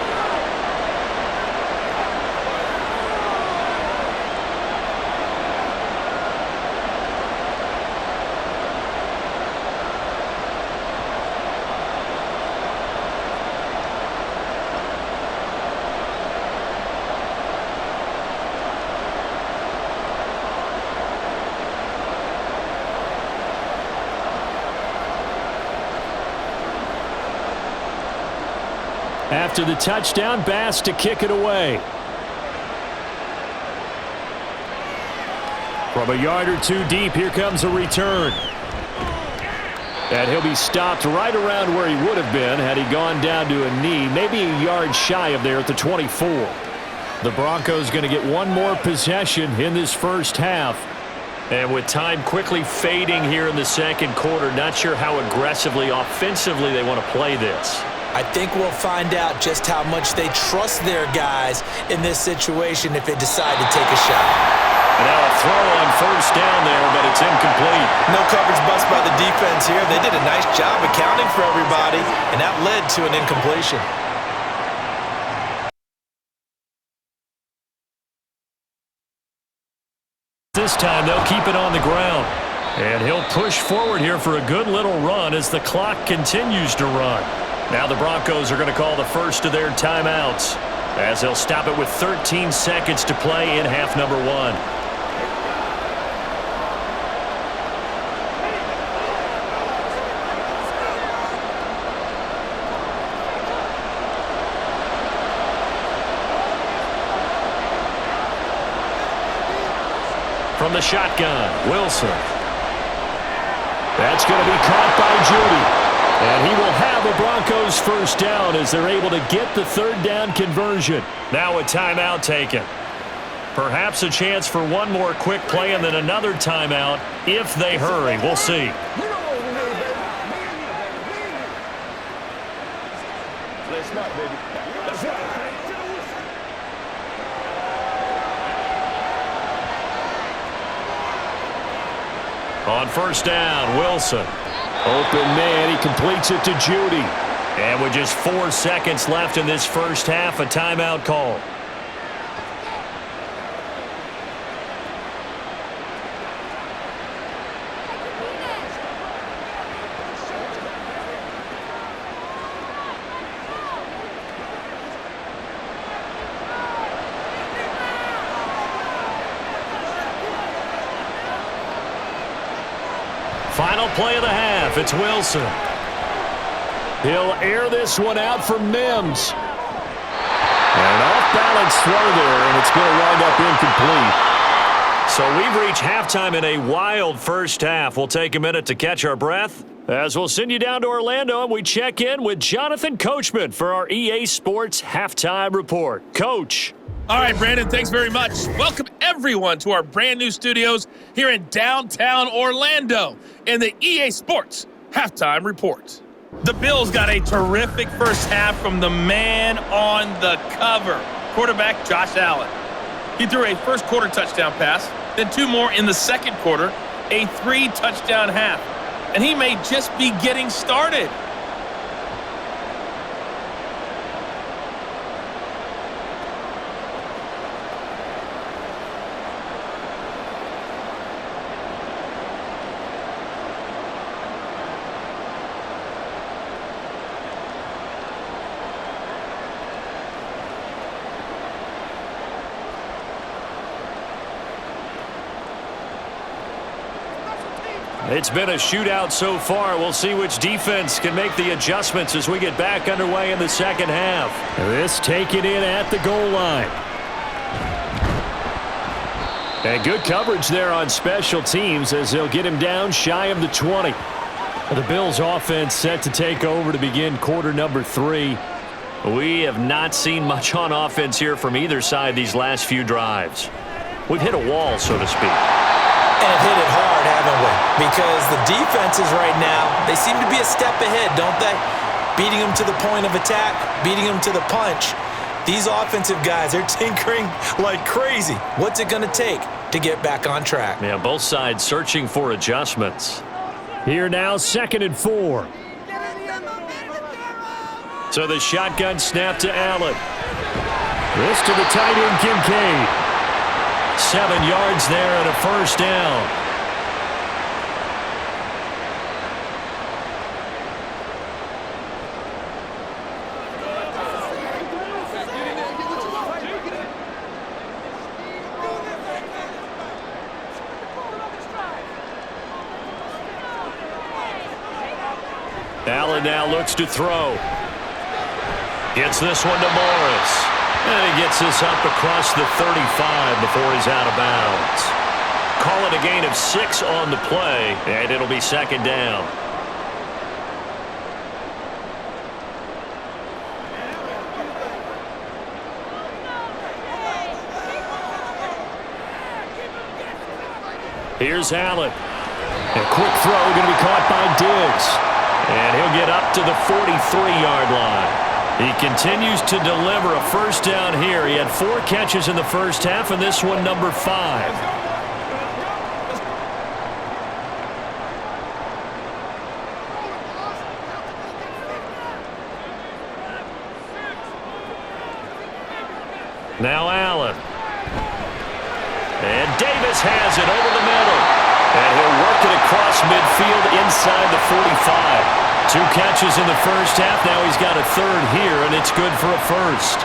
After the touchdown, Bass to kick it away. From a yard or two deep, here comes a return. And he'll be stopped right around where he would have been had he gone down to a knee, maybe a yard shy of there at the 24. The Broncos going to get one more possession in this first half. And with time quickly fading here in the second quarter, not sure how aggressively, offensively they want to play this. I think we'll find out just how much they trust their guys in this situation if they decide to take a shot. And now a throw on first down there, but it's incomplete. No coverage bust by the defense here. They did a nice job accounting for everybody, and that led to an incompletion. This time they'll keep it on the ground. And he'll push forward here for a good little run as the clock continues to run. Now the Broncos are going to call the first of their timeouts as they'll stop it with 13 seconds to play in half number one. From the shotgun, Wilson. That's going to be caught by Judy. And he will have a Broncos first down as they're able to get the third down conversion. Now a timeout taken. Perhaps a chance for one more quick play and then another timeout if they hurry. We'll see. On first down, Wilson. Open man, he completes it to Judy. And with just 4 seconds left in this first half, a timeout call. Final play of the half, it's Wilson. He'll air this one out for Mims. And an off-balance throw there, and it's going to wind up incomplete. So we've reached halftime in a wild first half. We'll take a minute to catch our breath as we'll send you down to Orlando and we check in with Jonathan Coachman for our EA Sports Halftime Report. Coach. All right, Brandon, thanks very much. Welcome, everyone, to our brand-new studios here in downtown Orlando in the EA Sports Halftime Report. The Bills got a terrific first half from the man on the cover, quarterback Josh Allen. He threw a first-quarter touchdown pass, then 2 more in the second quarter, a 3-touchdown half. And he may just be getting started. It's been a shootout so far. We'll see which defense can make the adjustments as we get back underway in the second half. This taken in at the goal line. And good coverage there on special teams as they'll get him down shy of the 20. The Bills offense set to take over to begin quarter number 3. We have not seen much on offense here from either side these last few drives. We've hit a wall, so to speak. And have hit it hard, haven't we? Because the defenses right now, they seem to be a step ahead, don't they? Beating them to the point of attack, beating them to the punch. These offensive guys, they're tinkering like crazy. What's it going to take to get back on track? Yeah, both sides searching for adjustments. Here now, 2nd and 4. So the shotgun snap to Allen. This to the tight end, Kincaid. 7 yards there and a first down. Allen now looks to throw. Gets this one to Morris. And he gets this up across the 35 before he's out of bounds. Call it a gain of 6 on the play, and it'll be 2nd down. Here's Allen. A quick throw going to be caught by Diggs. And he'll get up to the 43-yard line. He continues to deliver a first down here. He had 4 catches in the first half, and this one number 5. Now Allen. And Davis has it over the middle. And he'll work it across midfield inside the 45. 2 catches in the first half. Now he's got a 3rd here, and it's good for a first.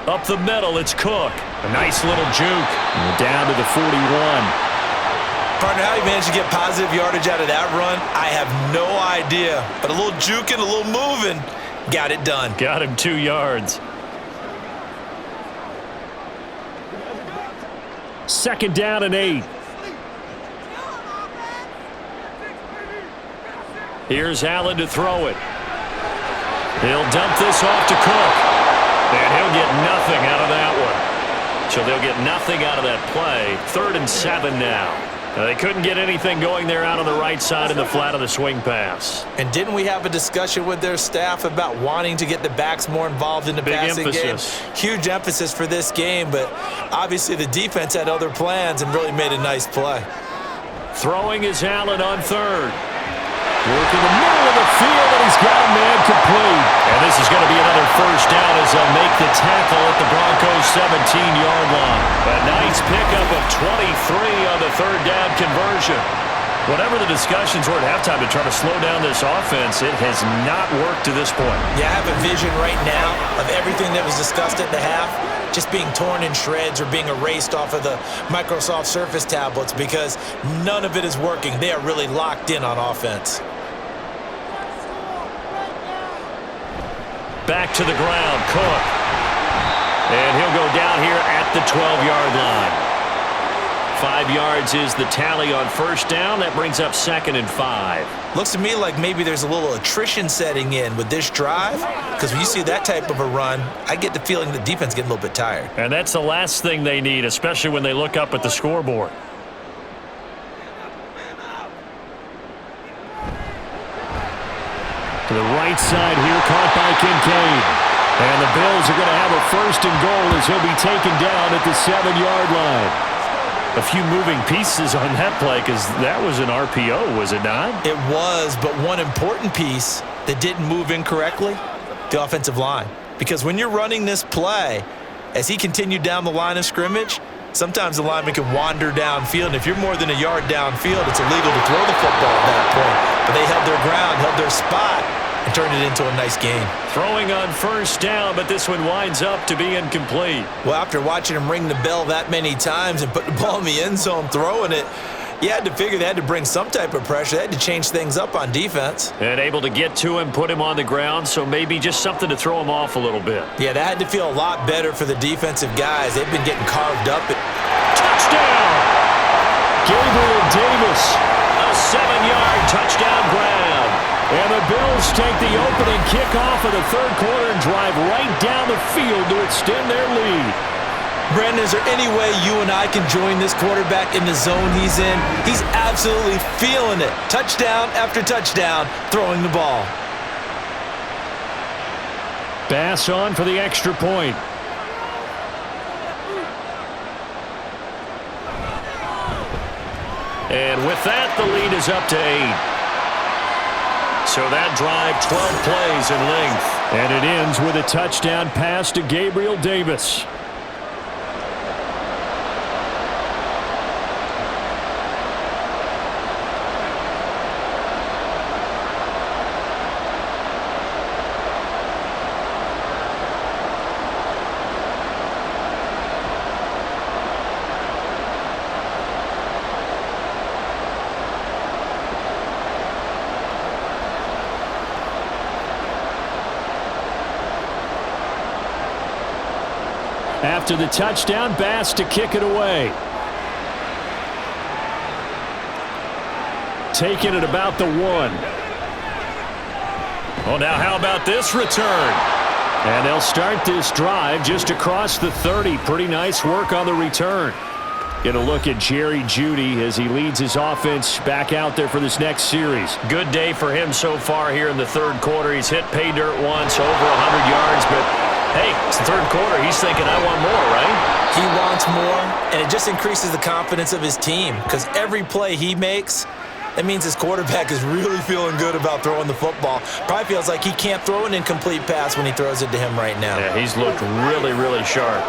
Up the middle, it's Cook. A nice little juke. And down to the 41. Partner, how he managed to get positive yardage out of that run, I have no idea. But a little juking, a little moving, got it done. Got him 2 yards. 2nd down and 8. Here's Allen to throw it. He'll dump this off to Cook. And he'll get nothing out of that one. So they'll get nothing out of that play. 3rd and 7 now. They couldn't get anything going there out on the right side in the flat of the swing pass. And didn't we have a discussion with their staff about wanting to get the backs more involved in the passing game? Huge emphasis for this game, but obviously the defense had other plans and really made a nice play. Throwing is Allen on 3rd. Working the middle of the field, and he's got a man complete. And this is going to be another first down as they'll make the tackle at the Broncos' 17-yard line. A nice pickup of 23 on the 3rd down conversion. Whatever the discussions were at halftime to try to slow down this offense, it has not worked to this point. Yeah, I have a vision right now of everything that was discussed at the half just being torn in shreds or being erased off of the Microsoft Surface tablets because none of it is working. They are really locked in on offense. Back to the ground, Cook. And he'll go down here at the 12-yard line. 5 yards is the tally on first down. That brings up 2nd and 5. Looks to me like maybe there's a little attrition setting in with this drive because when you see that type of a run, I get the feeling the defense getting a little bit tired. And that's the last thing they need, especially when they look up at the scoreboard. To the right side here, caught by Kincaid. And the Bills are going to have a 1st and goal as he'll be taken down at the 7-yard line. A few moving pieces on that play because that was an RPO, was it not? It was, but one important piece that didn't move incorrectly, the offensive line. Because when you're running this play, as he continued down the line of scrimmage, sometimes the lineman can wander downfield. And if you're more than a yard downfield, it's illegal to throw the football at that point. But they held their ground, held their spot, and turned it into a nice game. Throwing on first down, but this one winds up to be incomplete. Well, after watching him ring the bell that many times and put the ball in the end zone, throwing it, You had to figure they had to bring some type of pressure. They had to change things up on defense. And able to get to him, put him on the ground, so maybe just something to throw him off a little bit. Yeah, that had to feel a lot better for the defensive guys. They've been getting carved up. Touchdown! Gabriel Davis, a 7-yard touchdown grab. And the Bills take the opening kickoff of the third quarter and drive right down the field to extend their lead. Brandon, is there any way you and I can join this quarterback in the zone he's in? He's absolutely feeling it. Touchdown after touchdown, throwing the ball. Bass on for the extra point. And with that, the lead is up to 8. So that drive, 12 plays in length. And it ends with a touchdown pass to Gabriel Davis. After the touchdown, Bass to kick it away. Taking it about the 1. Oh, now how about this return? And they'll start this drive just across the 30. Pretty nice work on the return. Get a look at Jerry Jeudy as he leads his offense back out there for this next series. Good day for him so far here in the third quarter. He's hit pay dirt once, over 100 yards, but hey, it's the third quarter. He's thinking, I want more, right? He wants more, and it just increases the confidence of his team because every play he makes, that means his quarterback is really feeling good about throwing the football. Probably feels like he can't throw an incomplete pass when he throws it to him right now. Yeah, he's looked really, really sharp.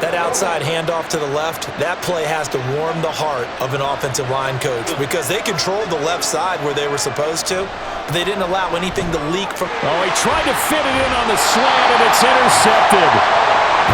That outside handoff to the left, that play has to warm the heart of an offensive line coach because they controlled the left side where they were supposed to, but they didn't allow anything to leak from. Oh, he tried to fit it in on the slant, and it's intercepted.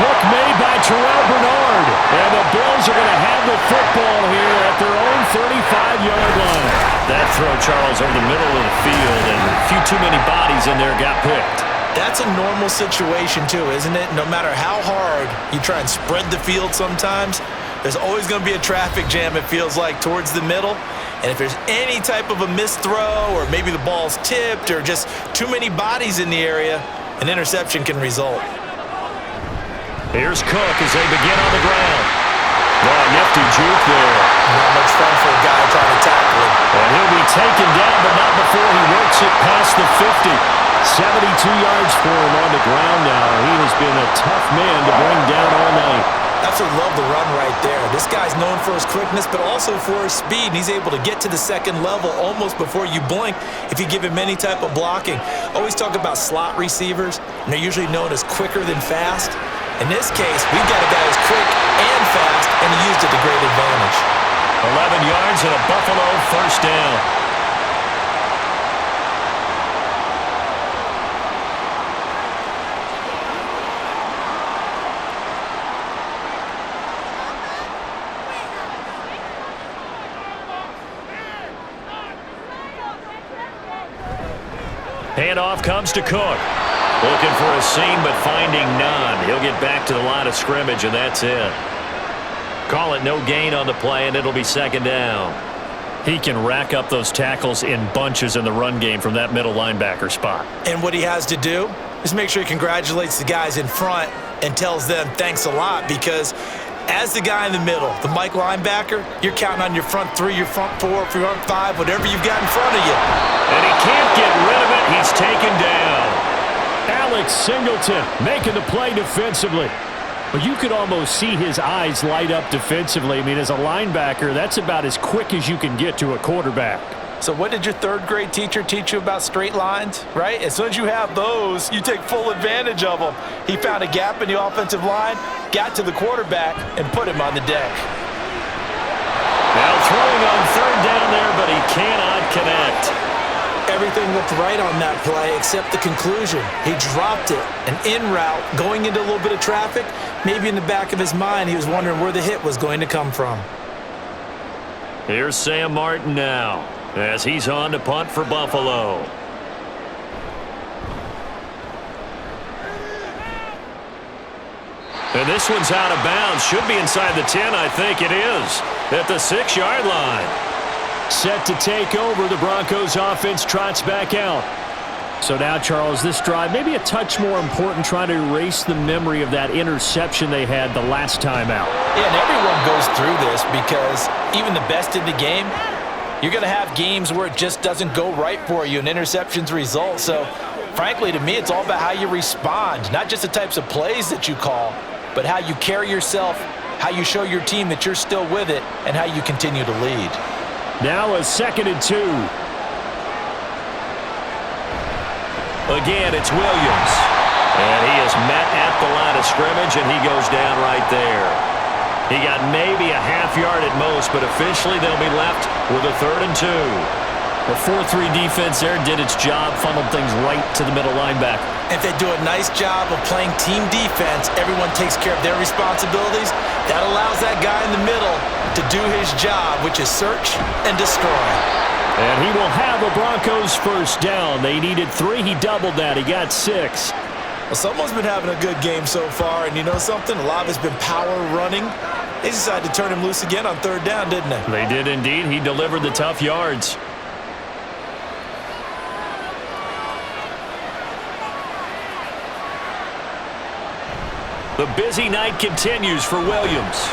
Hook made by Terrell Bernard. And the Bills are going to have the football here at their own 35-yard line. That throw, Charles, over the middle of the field, and a few too many bodies in there got picked. That's a normal situation, too, isn't it? No matter how hard you try and spread the field sometimes, there's always going to be a traffic jam, it feels like, towards the middle. And if there's any type of a missed throw or maybe the ball's tipped or just too many bodies in the area, an interception can result. Here's Cook as they begin on the ground. Oh, nifty juke there. Not much fun for a guy trying to tackle him. And he'll be taken down, but not before he works it past the 50. 72 yards for him on the ground now. He has been a tough man to bring down all night. Absolutely love the run right there. This guy's known for his quickness, but also for his speed. And he's able to get to the second level almost before you blink if you give him any type of blocking. Always talk about slot receivers, and they're usually known as quicker than fast. In this case, we've got a guy who's quick and fast, and he used it to great advantage. 11 yards and a Buffalo first down. Handoff comes to Cook. Looking for a seam, but finding none. He'll get back to the line of scrimmage, and that's it. Call it no gain on the play, and it'll be second down. He can rack up those tackles in bunches in the run game from that middle linebacker spot. And what he has to do is make sure he congratulates the guys in front and tells them thanks a lot because as the guy in the middle, the Mike linebacker, you're counting on your front 3, your front 4, your front 5, whatever you've got in front of you. And he can't get rid of it. He's taken down. Alex Singleton making the play defensively. But you could almost see his eyes light up defensively. I mean, as a linebacker, that's about as quick as you can get to a quarterback. So what did your third grade teacher teach you about straight lines, right? As soon as you have those, you take full advantage of them. He found a gap in the offensive line, got to the quarterback, and put him on the deck. Now throwing on third down there, but he cannot connect. Everything looked right on that play except the conclusion. He dropped it, an in route, going into a little bit of traffic. Maybe in the back of his mind, he was wondering where the hit was going to come from. Here's Sam Martin now as he's on to punt for Buffalo. And this one's out of bounds. Should be inside the 10, I think it is. At the 6-yard line. Set to take over. The Broncos offense trots back out. So now, Charles, this drive maybe a touch more important, trying to erase the memory of that interception they had the last time out. Yeah, and everyone goes through this because even the best in the game, you're going to have games where it just doesn't go right for you and interceptions result. So, frankly, to me, it's all about how you respond, not just the types of plays that you call, but how you carry yourself, how you show your team that you're still with it, and how you continue to lead. Now a 2nd and 2. Again, it's Williams. And he is met at the line of scrimmage, and he goes down right there. He got maybe a half yard at most, but officially they'll be left with a 3rd and 2. The 4-3 defense there did its job, funneled things right to the middle linebacker. If they do a nice job of playing team defense, everyone takes care of their responsibilities. That allows that guy in the middle to do his job, which is search and destroy. And he will have a Broncos first down. They needed 3. He doubled that. He got 6. Well, someone's been having a good game so far, and you know something? A lot of it's been power running. They decided to turn him loose again on 3rd down, didn't they? They did indeed. He delivered the tough yards. The busy night continues for Williams.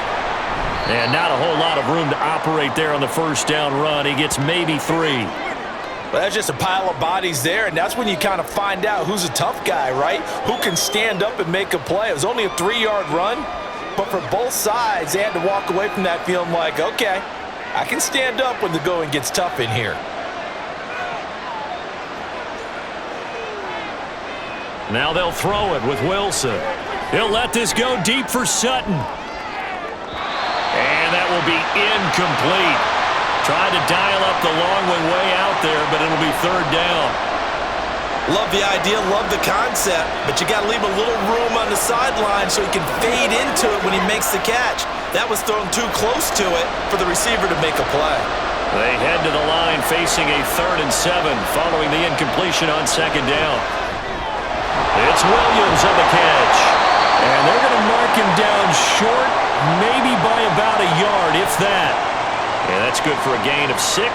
And not a whole lot of room to operate there on the first down run. He gets maybe 3. Well, that's just a pile of bodies there, and that's when you kind of find out who's a tough guy, right? Who can stand up and make a play. It was only a 3-yard run, but for both sides, they had to walk away from that feeling like, okay, I can stand up when the going gets tough in here. Now they'll throw it with Wilson. He'll let this go deep for Sutton. And that will be incomplete. Tried to dial up the long one way out there, but it'll be 3rd down. Love the idea, love the concept, but you got to leave a little room on the sideline so he can fade into it when he makes the catch. That was thrown too close to it for the receiver to make a play. They head to the line facing a 3rd and 7 following the incompletion on 2nd down. It's Williams on the catch. And they're going to mark him down short, maybe by about a yard, if that. And that's good for a gain of 6,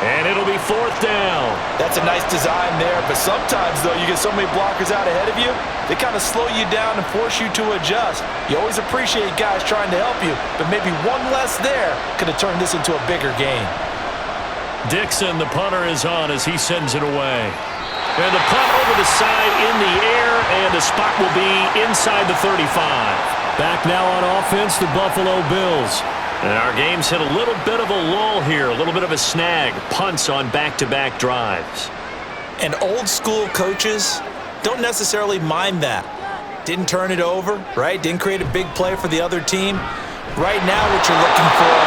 and it'll be 4th down. That's a nice design there, but sometimes, though, you get so many blockers out ahead of you, they kind of slow you down and force you to adjust. You always appreciate guys trying to help you, but maybe one less there could have turned this into a bigger gain. Dixon, the punter, is on as he sends it away. And the punt over the side in the air, and the spot will be inside the 35. Back now on offense, the Buffalo Bills. And our game's hit a little bit of a lull here, a little bit of a snag. Punts on back-to-back drives. And old-school coaches don't necessarily mind that. Didn't turn it over, right? Didn't create a big play for the other team. Right now what you're looking for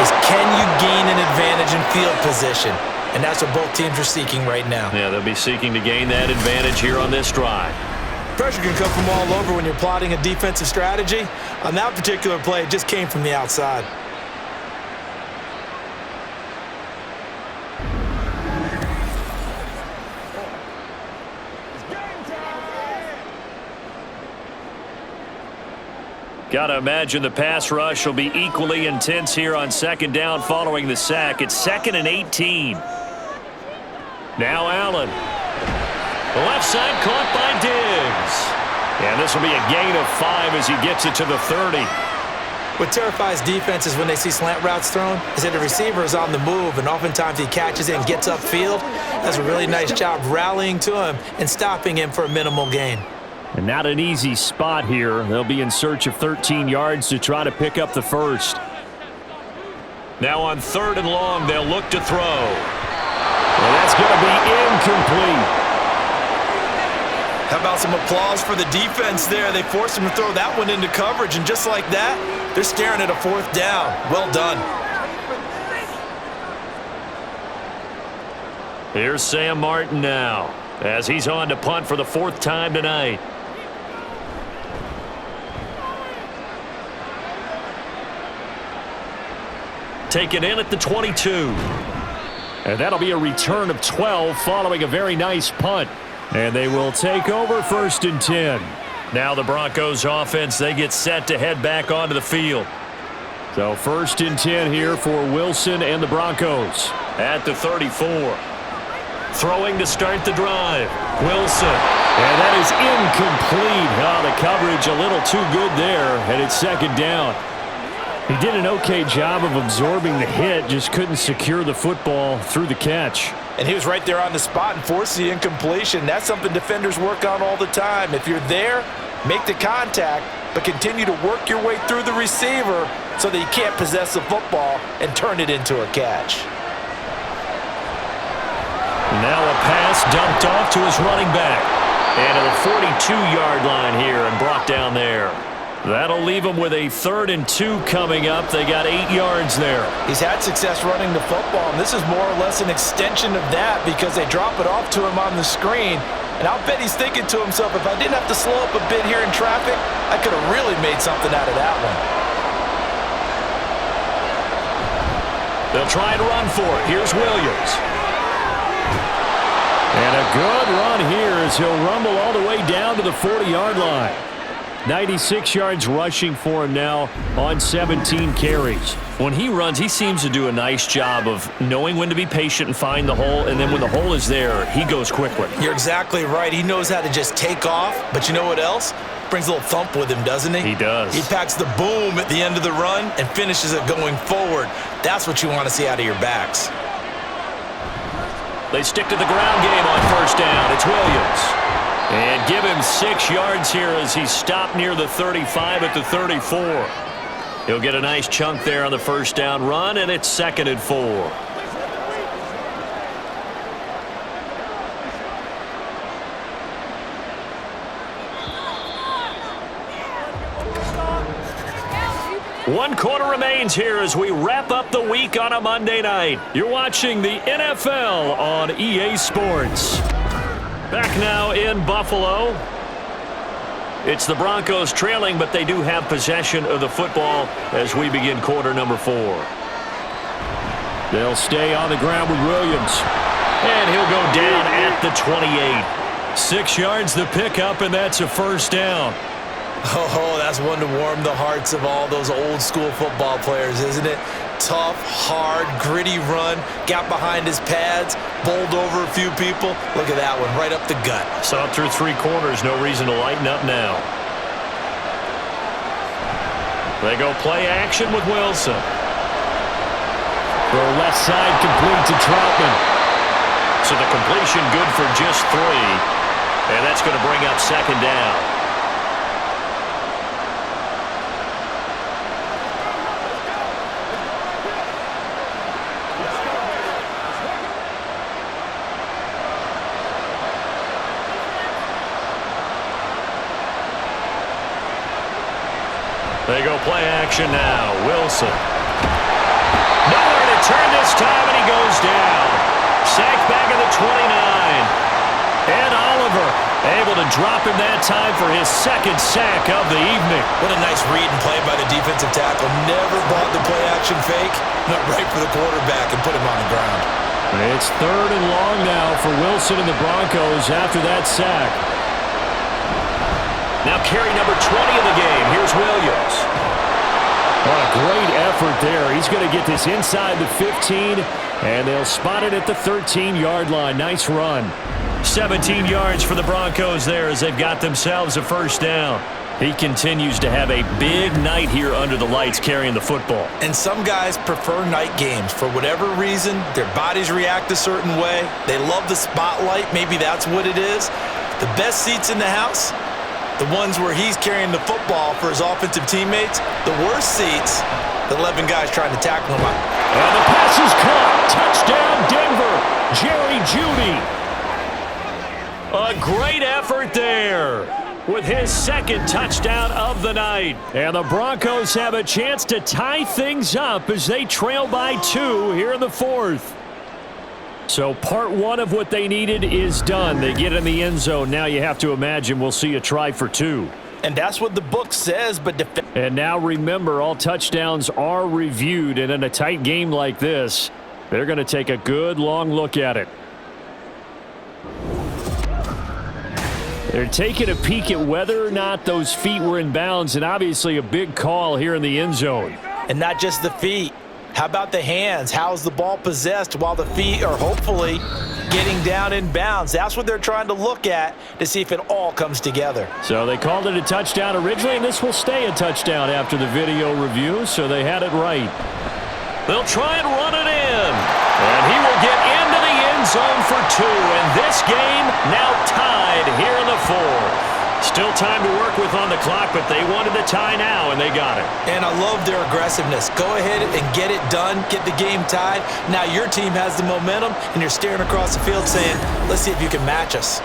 is, can you gain an advantage in field position? And that's what both teams are seeking right now. Yeah, they'll be seeking to gain that advantage here on this drive. Pressure can come from all over when you're plotting a defensive strategy. On that particular play, it just came from the outside. Got to imagine the pass rush will be equally intense here on 2nd down following the sack. It's 2nd and 18. Now Allen. The left side caught by Diggs. And this will be a gain of 5 as he gets it to the 30. What terrifies defenses when they see slant routes thrown is that the receiver is on the move, and oftentimes he catches it and gets upfield. Does a really nice job rallying to him and stopping him for a minimal gain. And not an easy spot here. They'll be in search of 13 yards to try to pick up the first. Now on 3rd and long, they'll look to throw. Well, that's going to be incomplete. How about some applause for the defense there? They forced him to throw that one into coverage, and just like that, they're staring at a 4th down. Well done. Here's Sam Martin now as he's on to punt for the 4th time tonight. taken in at the 22. And that'll be a return of 12 following a very nice punt. And they will take over 1st and 10. Now the Broncos offense, they get set to head back onto the field. So 1st and 10 here for Wilson and the Broncos. At the 34. Throwing to start the drive. Wilson. And that is incomplete. Oh, the coverage a little too good there, and it's 2nd down. He did an okay job of absorbing the hit, just couldn't secure the football through the catch. And he was right there on the spot and forced the incompletion. That's something defenders work on all the time. If you're there, make the contact, but continue to work your way through the receiver so that you can't possess the football and turn it into a catch. Now a pass dumped off to his running back. And to the 42-yard line here and brought down there. That'll leave him with a 3rd and 2 coming up. They got 8 yards there. He's had success running the football, and this is more or less an extension of that because they drop it off to him on the screen. And I'll bet he's thinking to himself, if I didn't have to slow up a bit here in traffic, I could have really made something out of that one. They'll try and run for it. Here's Williams. And a good run here as he'll rumble all the way down to the 40-yard line. 96 yards rushing for him now on 17 carries. When he runs, he seems to do a nice job of knowing when to be patient and find the hole, and then when the hole is there, he goes quickly. You're exactly right. He knows how to just take off, but you know what else? Brings a little thump with him, doesn't he? He does. He packs the boom at the end of the run and finishes it going forward. That's what you want to see out of your backs. They stick to the ground game on 1st down. It's Williams. And give him 6 yards here as he stopped near the 35 at the 34. He'll get a nice chunk there on the 1st down run, and it's 2nd and 4. One quarter remains here as we wrap up the week on a Monday night. You're watching the NFL on EA Sports. Back now in Buffalo. It's the Broncos trailing, but they do have possession of the football as we begin quarter number 4. They'll stay on the ground with Williams. And he'll go down at the 28. 6 yards the pickup, and that's a 1st down. Oh, that's one to warm the hearts of all those old school football players, isn't it? Tough, hard, gritty run, got behind his pads, bowled over a few people. Look at that one, right up the gut. Saw it through 3 quarters, no reason to lighten up now. They go play action with Wilson. Throw left side complete to Troutman. So the completion good for just 3. And that's going to bring up 2nd down. They go play action now. Wilson. Nowhere to turn this time, and he goes down. Sacked back at the 29. And Oliver able to drop him that time for his 2nd sack of the evening. What a nice read and play by the defensive tackle. Never bought the play action fake. Went right for the quarterback and put him on the ground. It's 3rd and long now for Wilson and the Broncos after that sack. Now carry number 20 of the game. Here's Williams. What a great effort there. He's going to get this inside the 15, and they'll spot it at the 13-yard line. Nice run. 17 yards for the Broncos there as they've got themselves a 1st down. He continues to have a big night here under the lights carrying the football. And some guys prefer night games. For whatever reason, their bodies react a certain way. They love the spotlight. Maybe that's what it is. The best seats in the house, the ones where he's carrying the football for his offensive teammates. The worst seats, the 11 guys trying to tackle him out. And the pass is caught. Touchdown, Denver. Jerry Jeudy. A great effort there with his 2nd touchdown of the night. And the Broncos have a chance to tie things up as they trail by 2 here in the 4th. So part 1 of what they needed is done. They get in the end zone. Now you have to imagine we'll see a try for 2. And that's what the book says, but And now remember, all touchdowns are reviewed, and in a tight game like this, they're going to take a good long look at it. They're taking a peek at whether or not those feet were in bounds, and obviously a big call here in the end zone. And not just the feet. How about the hands? How's the ball possessed while the feet are hopefully getting down in bounds? That's what they're trying to look at to see if it all comes together. So they called it a touchdown originally, and this will stay a touchdown after the video review, so they had it right. They'll try and run it in. And he will get into the end zone for 2. And this game now tied here in the 4th. Still time to work with on the clock, but they wanted the tie now, and they got it. And I love their aggressiveness. Go ahead and get it done, get the game tied. Now your team has the momentum, and you're staring across the field saying, let's see if you can match us.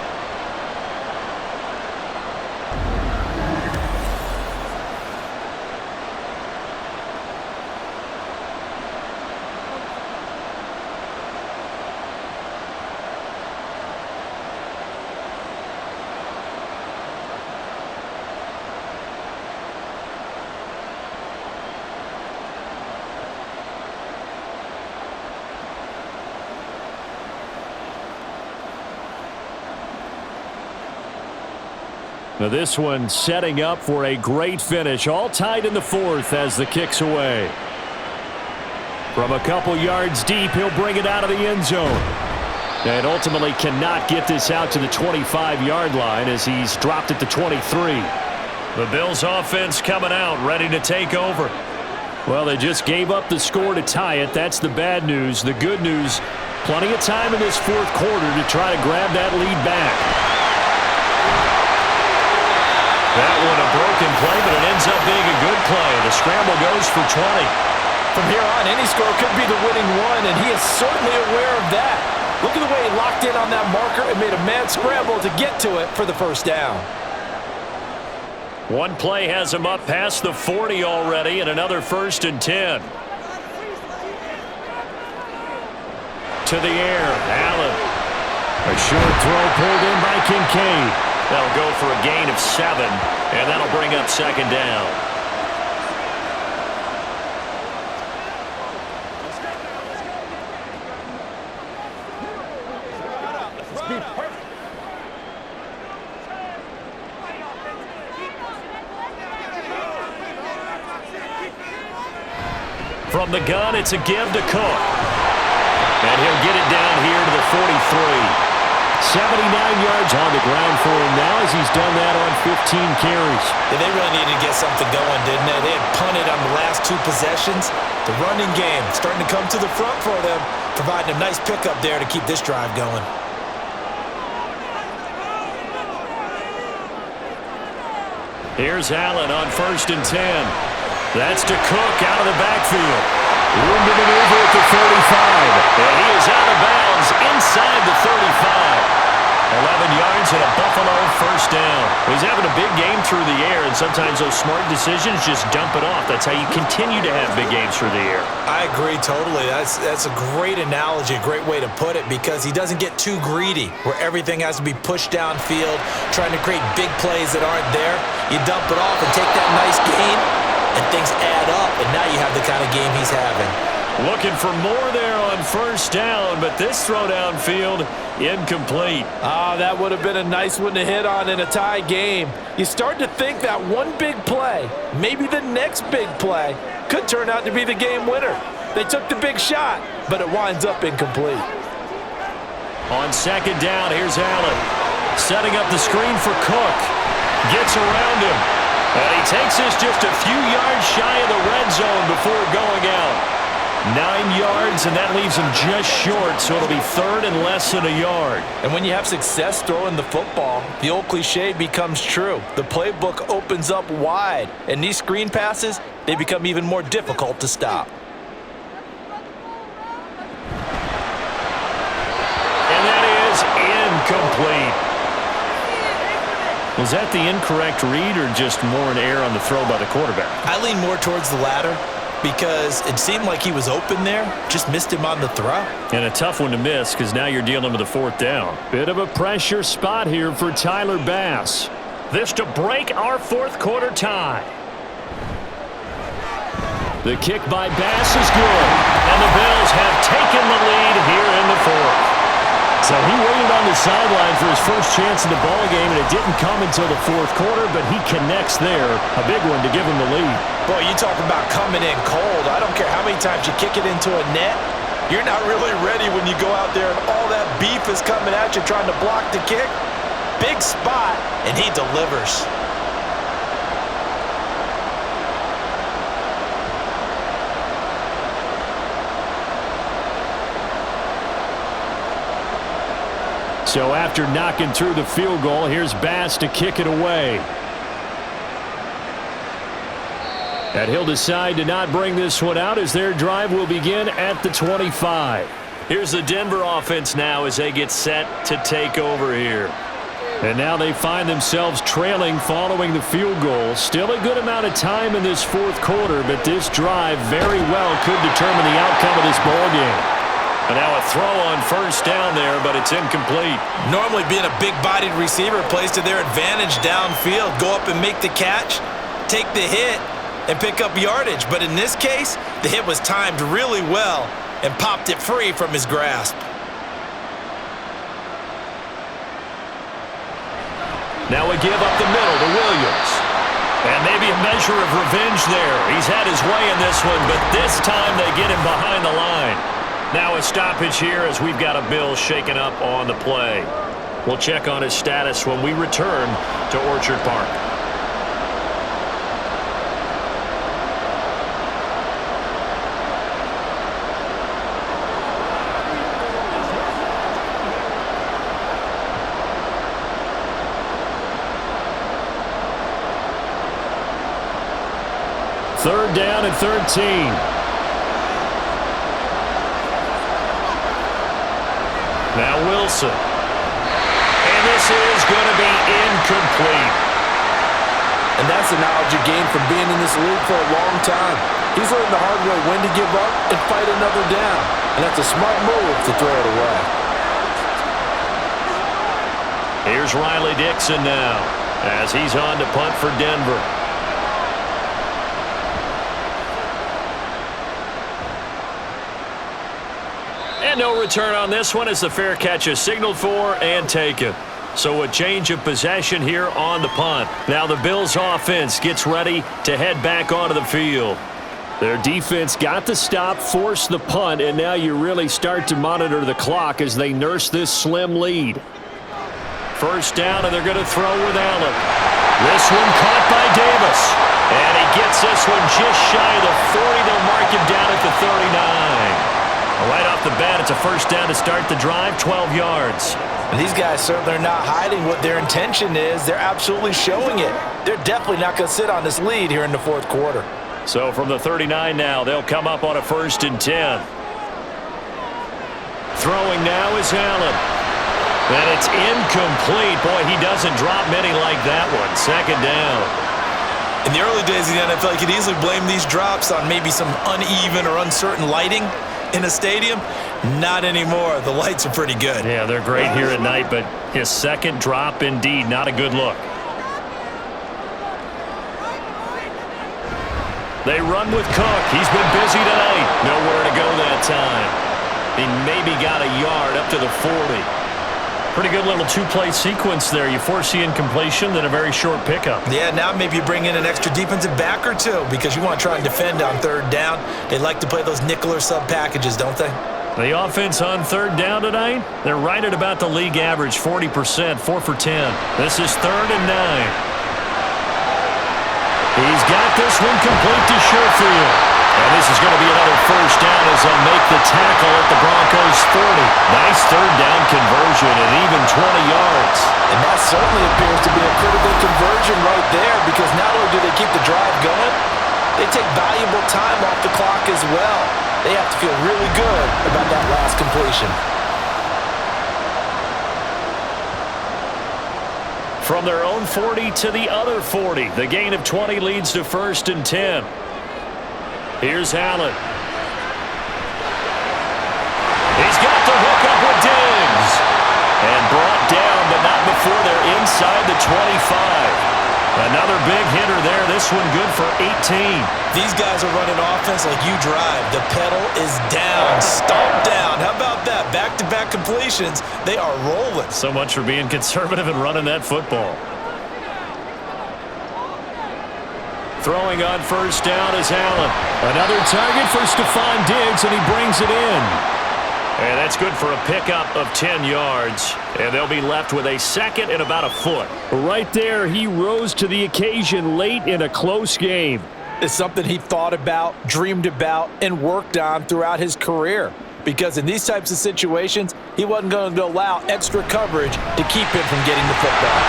Now this one setting up for a great finish. All tied in the 4th as the kick's away. From a couple yards deep, he'll bring it out of the end zone. And ultimately cannot get this out to the 25-yard line as he's dropped it to 23. The Bills offense coming out, ready to take over. Well, they just gave up the score to tie it. That's the bad news. The good news, plenty of time in this 4th quarter to try to grab that lead back. That one a broken play, but it ends up being a good play. The scramble goes for 20. From here on, any score could be the winning one, and he is certainly aware of that. Look at the way he locked in on that marker and made a mad scramble to get to it for the first down. One play has him up past the 40 already, and another 1st and 10. To the air, Allen. A short throw pulled in by Kincaid. That'll go for a gain of 7, and that'll bring up 2nd down. From the gun, it's a give to Cook. And he'll get it down here to the 43. 79 yards on the ground for him now as he's done that on 15 carries. Yeah, they really needed to get something going, didn't they? They had punted on the last 2 possessions. The running game starting to come to the front for them, providing a nice pickup there to keep this drive going. Here's Allen on 1st and 10. That's to Cook out of the backfield. Room to maneuver at the 35. And he is out of bounds inside the 35. 11 yards and a Buffalo 1st down. He's having a big game through the air, and sometimes those smart decisions just dump it off. That's how you continue to have big games through the air. I agree totally. That's a great analogy, a great way to put it, because he doesn't get too greedy where everything has to be pushed downfield, trying to create big plays that aren't there. You dump it off and take that nice gain, and things add up, and now you have the kind of game he's having. Looking for more there on 1st down, but this throw downfield incomplete. That would have been a nice one to hit on in a tie game. You start to think that one big play, maybe the next big play, could turn out to be the game winner. They took the big shot, but it winds up incomplete. On 2nd down, here's Allen. Setting up the screen for Cook. Gets around him. And he takes this just a few yards shy of the red zone before going out. 9 yards, and that leaves him just short, so it'll be 3rd and less than a yard. And when you have success throwing the football, the old cliche becomes true. The playbook opens up wide, and these screen passes, they become even more difficult to stop. And that is incomplete. Was that the incorrect read or just more an error on the throw by the quarterback? I lean more towards the latter, because it seemed like he was open there, just missed him on the throw. And a tough one to miss because now you're dealing with a 4th down. Bit of a pressure spot here for Tyler Bass. This to break our fourth quarter tie. The kick by Bass is good, and the Bills have taken the lead here in the fourth. So he waited on the sideline for his first chance in the ballgame, and it didn't come until the fourth quarter, but he connects there. A big one to give him the lead. Boy, you talk about coming in cold. I don't care how many times you kick it into a net. You're not really ready when you go out there and all that beef is coming at you trying to block the kick. Big spot, and he delivers. So after knocking through the field goal, here's Bass to kick it away. And he'll decide to not bring this one out as their drive will begin at the 25. Here's the Denver offense now as they get set to take over here. And now they find themselves trailing following the field goal. Still a good amount of time in this fourth quarter, but this drive very well could determine the outcome of this ballgame. And now a throw on first down there, but it's incomplete. Normally being a big-bodied receiver plays to their advantage downfield. Go up and make the catch, take the hit, and pick up yardage. But in this case, the hit was timed really well and popped it free from his grasp. Now a give up the middle to Williams. And maybe a measure of revenge there. He's had his way in this one, but this time they get him behind the line. Now a stoppage here as we've got a Bill shaken up on the play. We'll check on his status when we return to Orchard Park. Third down and 13. Now Wilson. And this is going to be incomplete. And that's the knowledge you gain from being in this league for a long time. He's learned the hard way when to give up and fight another down. And that's a smart move to throw it away. Here's Riley Dixon now as he's on to punt for Denver. And no return on this one as the fair catch is signaled for and taken. So a change of possession here on the punt. Now the Bills offense gets ready to head back onto the field. Their defense got the stop, forced the punt, and now you really start to monitor the clock as they nurse this slim lead. First down, and they're going to throw with Allen. This one caught by Davis. And he gets this one just shy of the 40. They'll mark him down at the 39. Right off the bat, it's a first down to start the drive, 12 yards. And these guys certainly are not hiding what their intention is. They're absolutely showing it. They're definitely not going to sit on this lead here in the fourth quarter. So from the 39 now, they'll come up on a 1st and 10. Throwing now is Allen. And it's incomplete. Boy, he doesn't drop many like that one. Second down. In the early days of the NFL, you could easily blame these drops on maybe some uneven or uncertain lighting in a stadium. Not anymore. The lights are pretty good. Yeah, they're great here at night, but his second drop, indeed, not a good look. They run with Cook. He's been busy tonight. Nowhere to go that time. He maybe got a yard up to the 40. Pretty good little two-play sequence there. You force the incompletion, then a very short pickup. Yeah, now maybe you bring in an extra defensive back or two because you want to try and defend on third down. They like to play those nickel or sub packages, don't they? The offense on third down tonight, they're right at about the league average, 40%, 4 for 10. This is 3rd and 9. He's got this one complete to Sherfield. And this is going to be another first down as they'll make the tackle at the Broncos 40. Nice third down conversion and even 20 yards. And that certainly appears to be a critical conversion right there because not only do they keep the drive going, they take valuable time off the clock as well. They have to feel really good about that last completion. From their own 40 to the other 40. The gain of 20 leads to 1st and 10. Here's Allen. He's got the hook up with Diggs. And brought down, but not before they're inside inside the 25. Another big hitter there. This one good for 18. These guys are running offense like you drive. The pedal is down, stomp down. How about that? Back-to-back completions. They are rolling. So much for being conservative and running that football. Throwing on first down is Allen. Another target for Stephon Diggs, and he brings it in. And that's good for a pickup of 10 yards. And they'll be left with a second and about a foot. Right there, he rose to the occasion late in a close game. It's something he thought about, dreamed about, and worked on throughout his career. Because in these types of situations, he wasn't going to allow extra coverage to keep him from getting the football.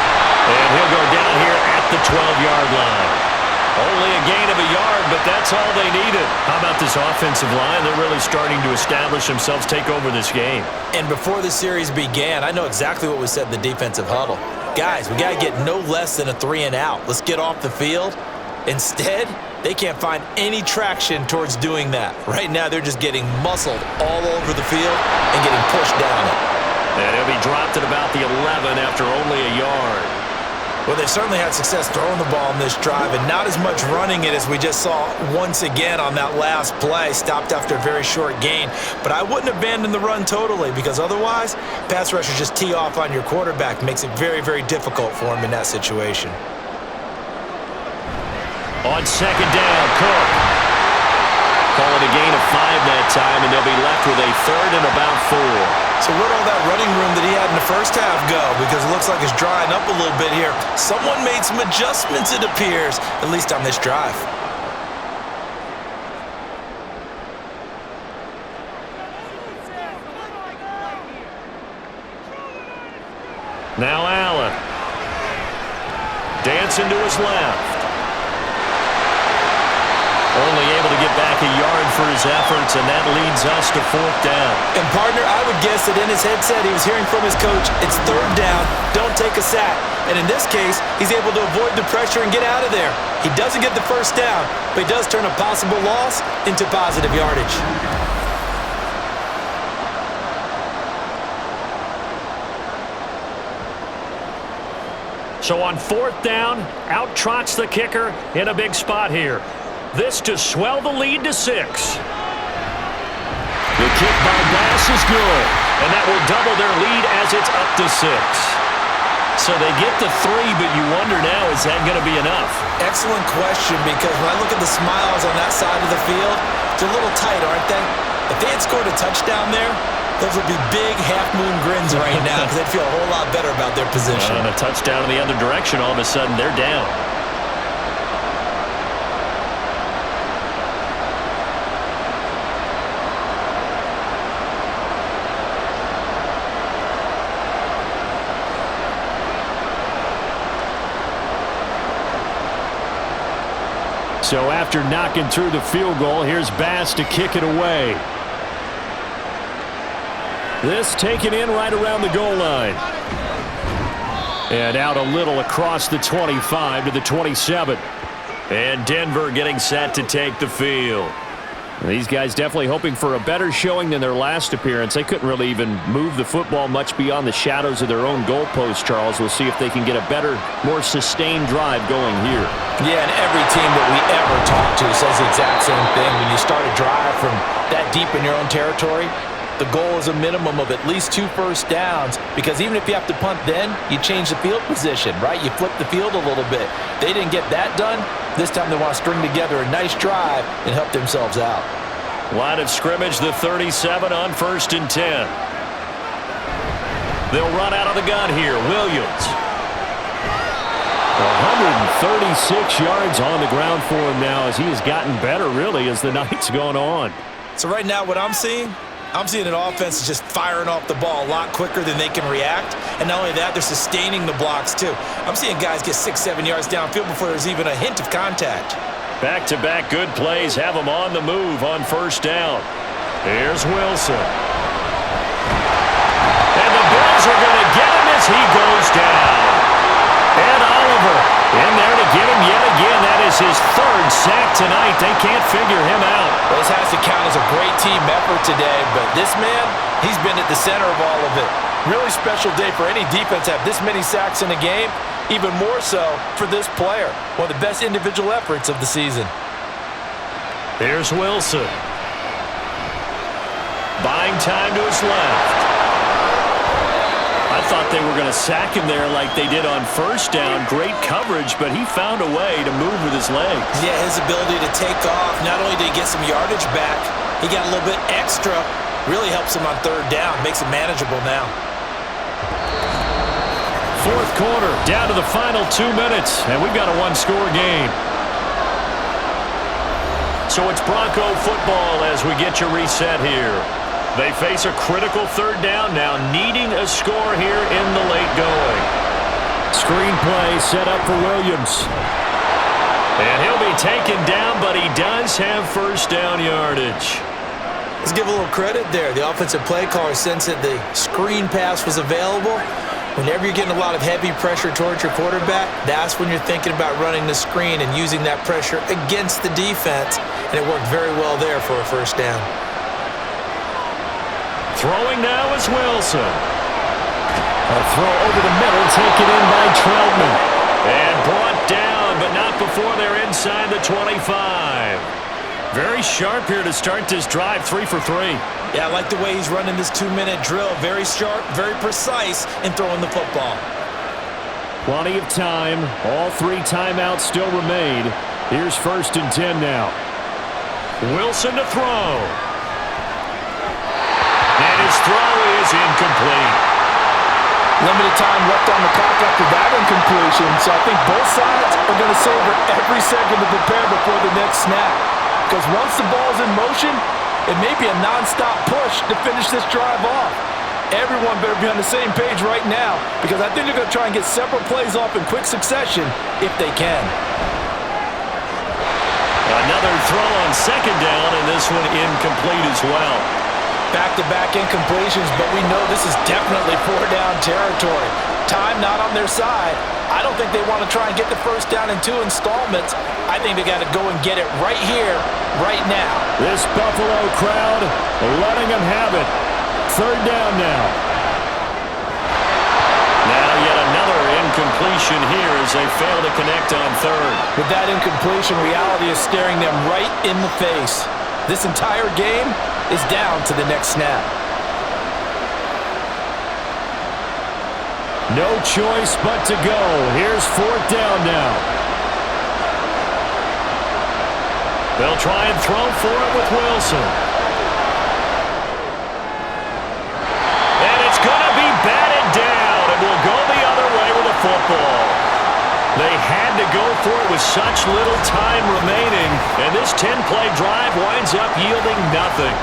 And he'll go down here at the 12-yard line. Only a gain of a yard, but that's all they needed. How about this offensive line? They're really starting to establish themselves, take over this game. And before the series began, I know exactly what we said in the defensive huddle. Guys, we got to get no less than a 3-and-out. Let's get off the field. Instead, they can't find any traction towards doing that. Right now, they're just getting muscled all over the field and getting pushed down it. And he'll be dropped at about the 11 after only a yard. Well, they've certainly had success throwing the ball in this drive, and not as much running it as we just saw once again on that last play, stopped after a very short gain. But I wouldn't abandon the run totally, because otherwise, pass rushers just tee off on your quarterback. Makes it very, very difficult for him in that situation. On second down, Cook. Call it a gain of 5 that time, and they'll be left with a third and about 4. So where'd all that running room that he had in the first half go? Because it looks like it's drying up a little bit here. Someone made some adjustments, it appears, at least on this drive. Now Allen. Dancing to his left. Only able to get back a yard for his efforts, and that leads us to 4th down. And, partner, I would guess that in his headset he was hearing from his coach, it's 3rd down, don't take a sack. And in this case, he's able to avoid the pressure and get out of there. He doesn't get the first down, but he does turn a possible loss into positive yardage. So on 4th down, out trots the kicker in a big spot here. This to swell the lead to 6. The kick by Bass is good, and that will double their lead as it's up to 6. So they get the 3, but you wonder now, is that going to be enough? Excellent question, because when I look at the smiles on that side of the field, they're a little tight, aren't they? If they had scored a touchdown there, those would be big half-moon grins right now, because they'd feel a whole lot better about their position. And a touchdown in the other direction, all of a sudden they're down. So after knocking through the field goal, here's Bass to kick it away. This taken in right around the goal line. And out a little across the 25 to the 27. And Denver getting set to take the field. These guys definitely hoping for a better showing than their last appearance. They couldn't really even move the football much beyond the shadows of their own goalpost, Charles. We'll see if they can get a better, more sustained drive going here. Yeah, and every team that we ever talk to says the exact same thing. When you start a drive from that deep in your own territory, the goal is a minimum of at least 2 first downs, because even if you have to punt then, you change the field position, right? You flip the field a little bit. They didn't get that done. This time they want to string together a nice drive and help themselves out. Line of scrimmage, the 37 on 1st and 10. They'll run out of the gun here. Williams. 136 yards on the ground for him now, as he has gotten better, really, as the night's gone on. So right now what I'm seeing an offense is just firing off the ball a lot quicker than they can react. And not only that, they're sustaining the blocks too. I'm seeing guys get 6-7 yards downfield before there's even a hint of contact. Back-to-back good plays have them on the move on 1st down. Here's Wilson. And the Bills are going to get him as he goes down. And Oliver in there to get him yet again. That is his 3rd sacked tonight. They can't figure him out. Well, this has to count as a great team effort today, but this man, he's been at the center of all of it. Really special day for any defense to have this many sacks in a game, even more so for this player. One of the best individual efforts of the season. Here's Wilson. Buying time to his left. I thought they were going to sack him there like they did on first down. Great coverage, but he found a way to move with his legs. Yeah, his ability to take off. Not only did he get some yardage back, he got a little bit extra. Really helps him on third down. Makes it manageable now. Fourth quarter, down to the final 2 minutes, and we've got a one-score game. So it's Bronco football as we get you reset here. They face a critical third down now, needing a score here in the late going. Screen play set up for Williams. And he'll be taken down, but he does have first down yardage. Let's give a little credit there. The offensive play caller sensed that the screen pass was available. Whenever you're getting a lot of heavy pressure towards your quarterback, that's when you're thinking about running the screen and using that pressure against the defense. And it worked very well there for a first down. Throwing now is Wilson. A throw over the middle, taken in by Troutman. And brought down, but not before they're inside the 25. Very sharp here to start this drive, 3 for 3. Yeah, I like the way he's running this 2-minute drill. Very sharp, very precise in throwing the football. Plenty of time. All 3 timeouts still remain. Here's 1st and 10 now. Wilson to throw. And his throw is incomplete. Limited time left on the clock after that incompletion, so I think both sides are going to savor every second to prepare before the next snap. Because once the ball's in motion, it may be a non-stop push to finish this drive off. Everyone better be on the same page right now, because I think they're going to try and get several plays off in quick succession if they can. Another throw on 2nd down, and this one incomplete as well. Back-to-back incompletions, but we know this is definitely 4-down territory. Time not on their side. I don't think they want to try and get the first down in 2 installments. I think they got to go and get it right here, right now. This Buffalo crowd letting them have it. 3rd down now. Now yet another incompletion here as they fail to connect on 3rd. With that incompletion, reality is staring them right in the face. This entire game is down to the next snap. No choice but to go. Here's 4th down now. They'll try and throw for it with Wilson. And it's going to be batted down. It will go the other way with the football. They had to go for it with such little time remaining, and this 10-play drive winds up yielding nothing.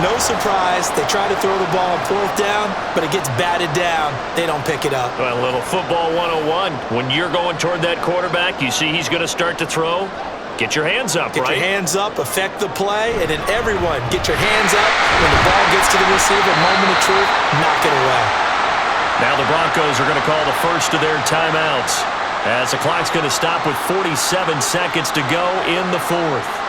No surprise. They try to throw the ball on 4th down, but it gets batted down. They don't pick it up. Well, a little football 101. When you're going toward that quarterback, you see he's going to start to throw. Get your hands up, Get right? your hands up, affect the play, and then everyone get your hands up. When the ball gets to the receiver, moment of truth, knock it away. Now the Broncos are going to call the first of their timeouts as the clock's going to stop with 47 seconds to go in the 4th.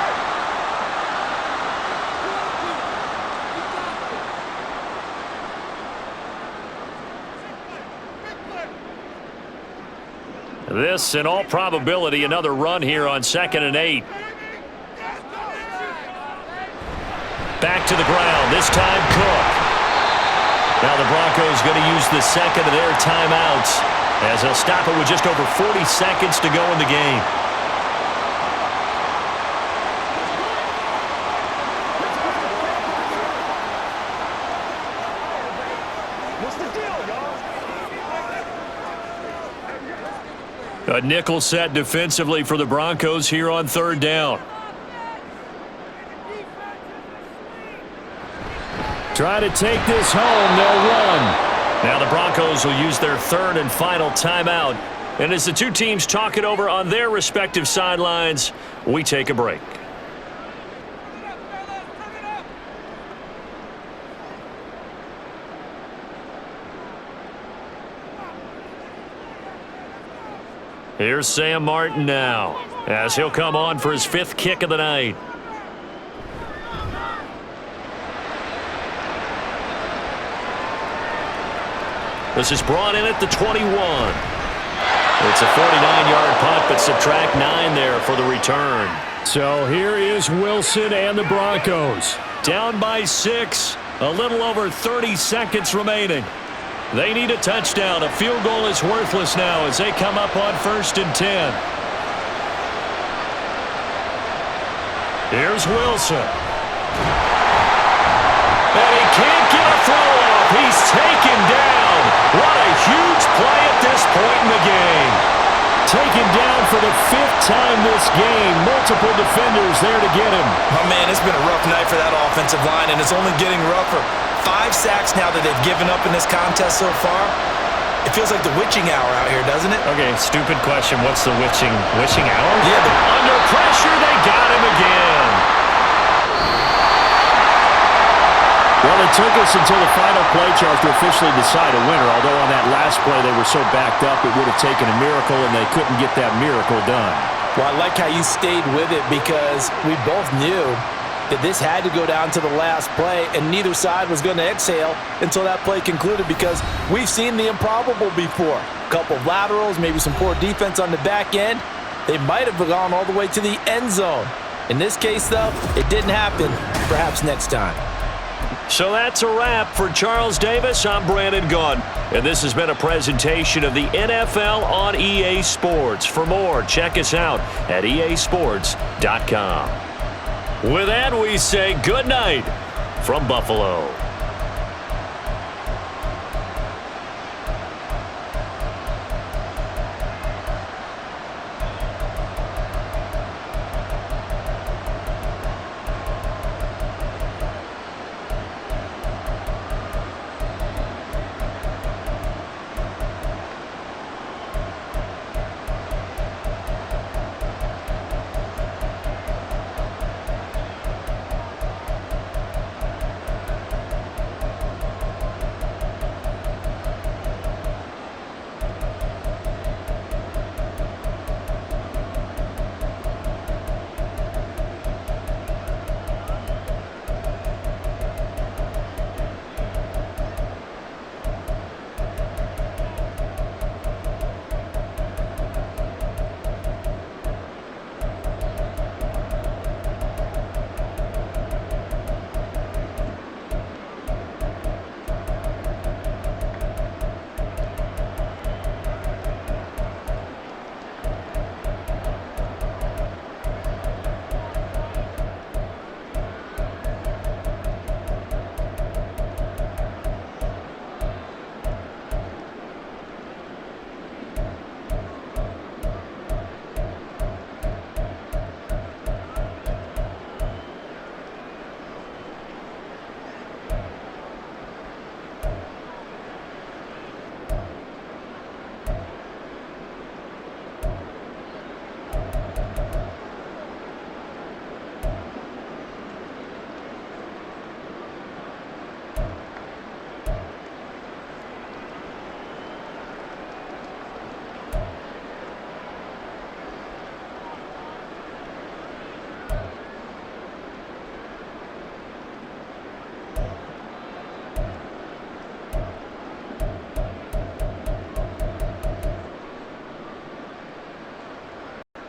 This, in all probability, another run here on 2nd and 8. Back to the ground, this time Cook. Now the Broncos going to use the 2nd of their timeouts as they'll stop it with just over 40 seconds to go in the game. A nickel set defensively for the Broncos here on 3rd down. Try to take this home, they'll run. Now the Broncos will use their 3rd and final timeout. And as the two teams talk it over on their respective sidelines, we take a break. Here's Sam Martin now, as he'll come on for his 5th kick of the night. This is brought in at the 21. It's a 49-yard punt, but subtract 9 there for the return. So here is Wilson and the Broncos. Down by 6, a little over 30 seconds remaining. They need a touchdown. A field goal is worthless now as they come up on 1st and 10. Here's Wilson. And he can't get a throw off. He's taken down. What a huge play at this point in the game. Taken down for the 5th time this game. Multiple defenders there to get him. Oh, man, it's been a rough night for that offensive line, and it's only getting rougher. 5 sacks now that they've given up in this contest so far. It feels like the witching hour out here, doesn't it? Okay, stupid question. What's the witching hour? Yeah, Under pressure, they got him again. Well, it took us until the final play, Charles, to officially decide a winner. Although on that last play they were so backed up, it would have taken a miracle, and they couldn't get that miracle done. Well, I like how you stayed with it because we both knew that this had to go down to the last play, and neither side was going to exhale until that play concluded because we've seen the improbable before. A couple of laterals, maybe some poor defense on the back end. They might have gone all the way to the end zone. In this case, though, it didn't happen. Perhaps next time. So that's a wrap for Charles Davis. I'm Brandon Gunn, and this has been a presentation of the NFL on EA Sports. For more, check us out at easports.com. With that, we say good night from Buffalo.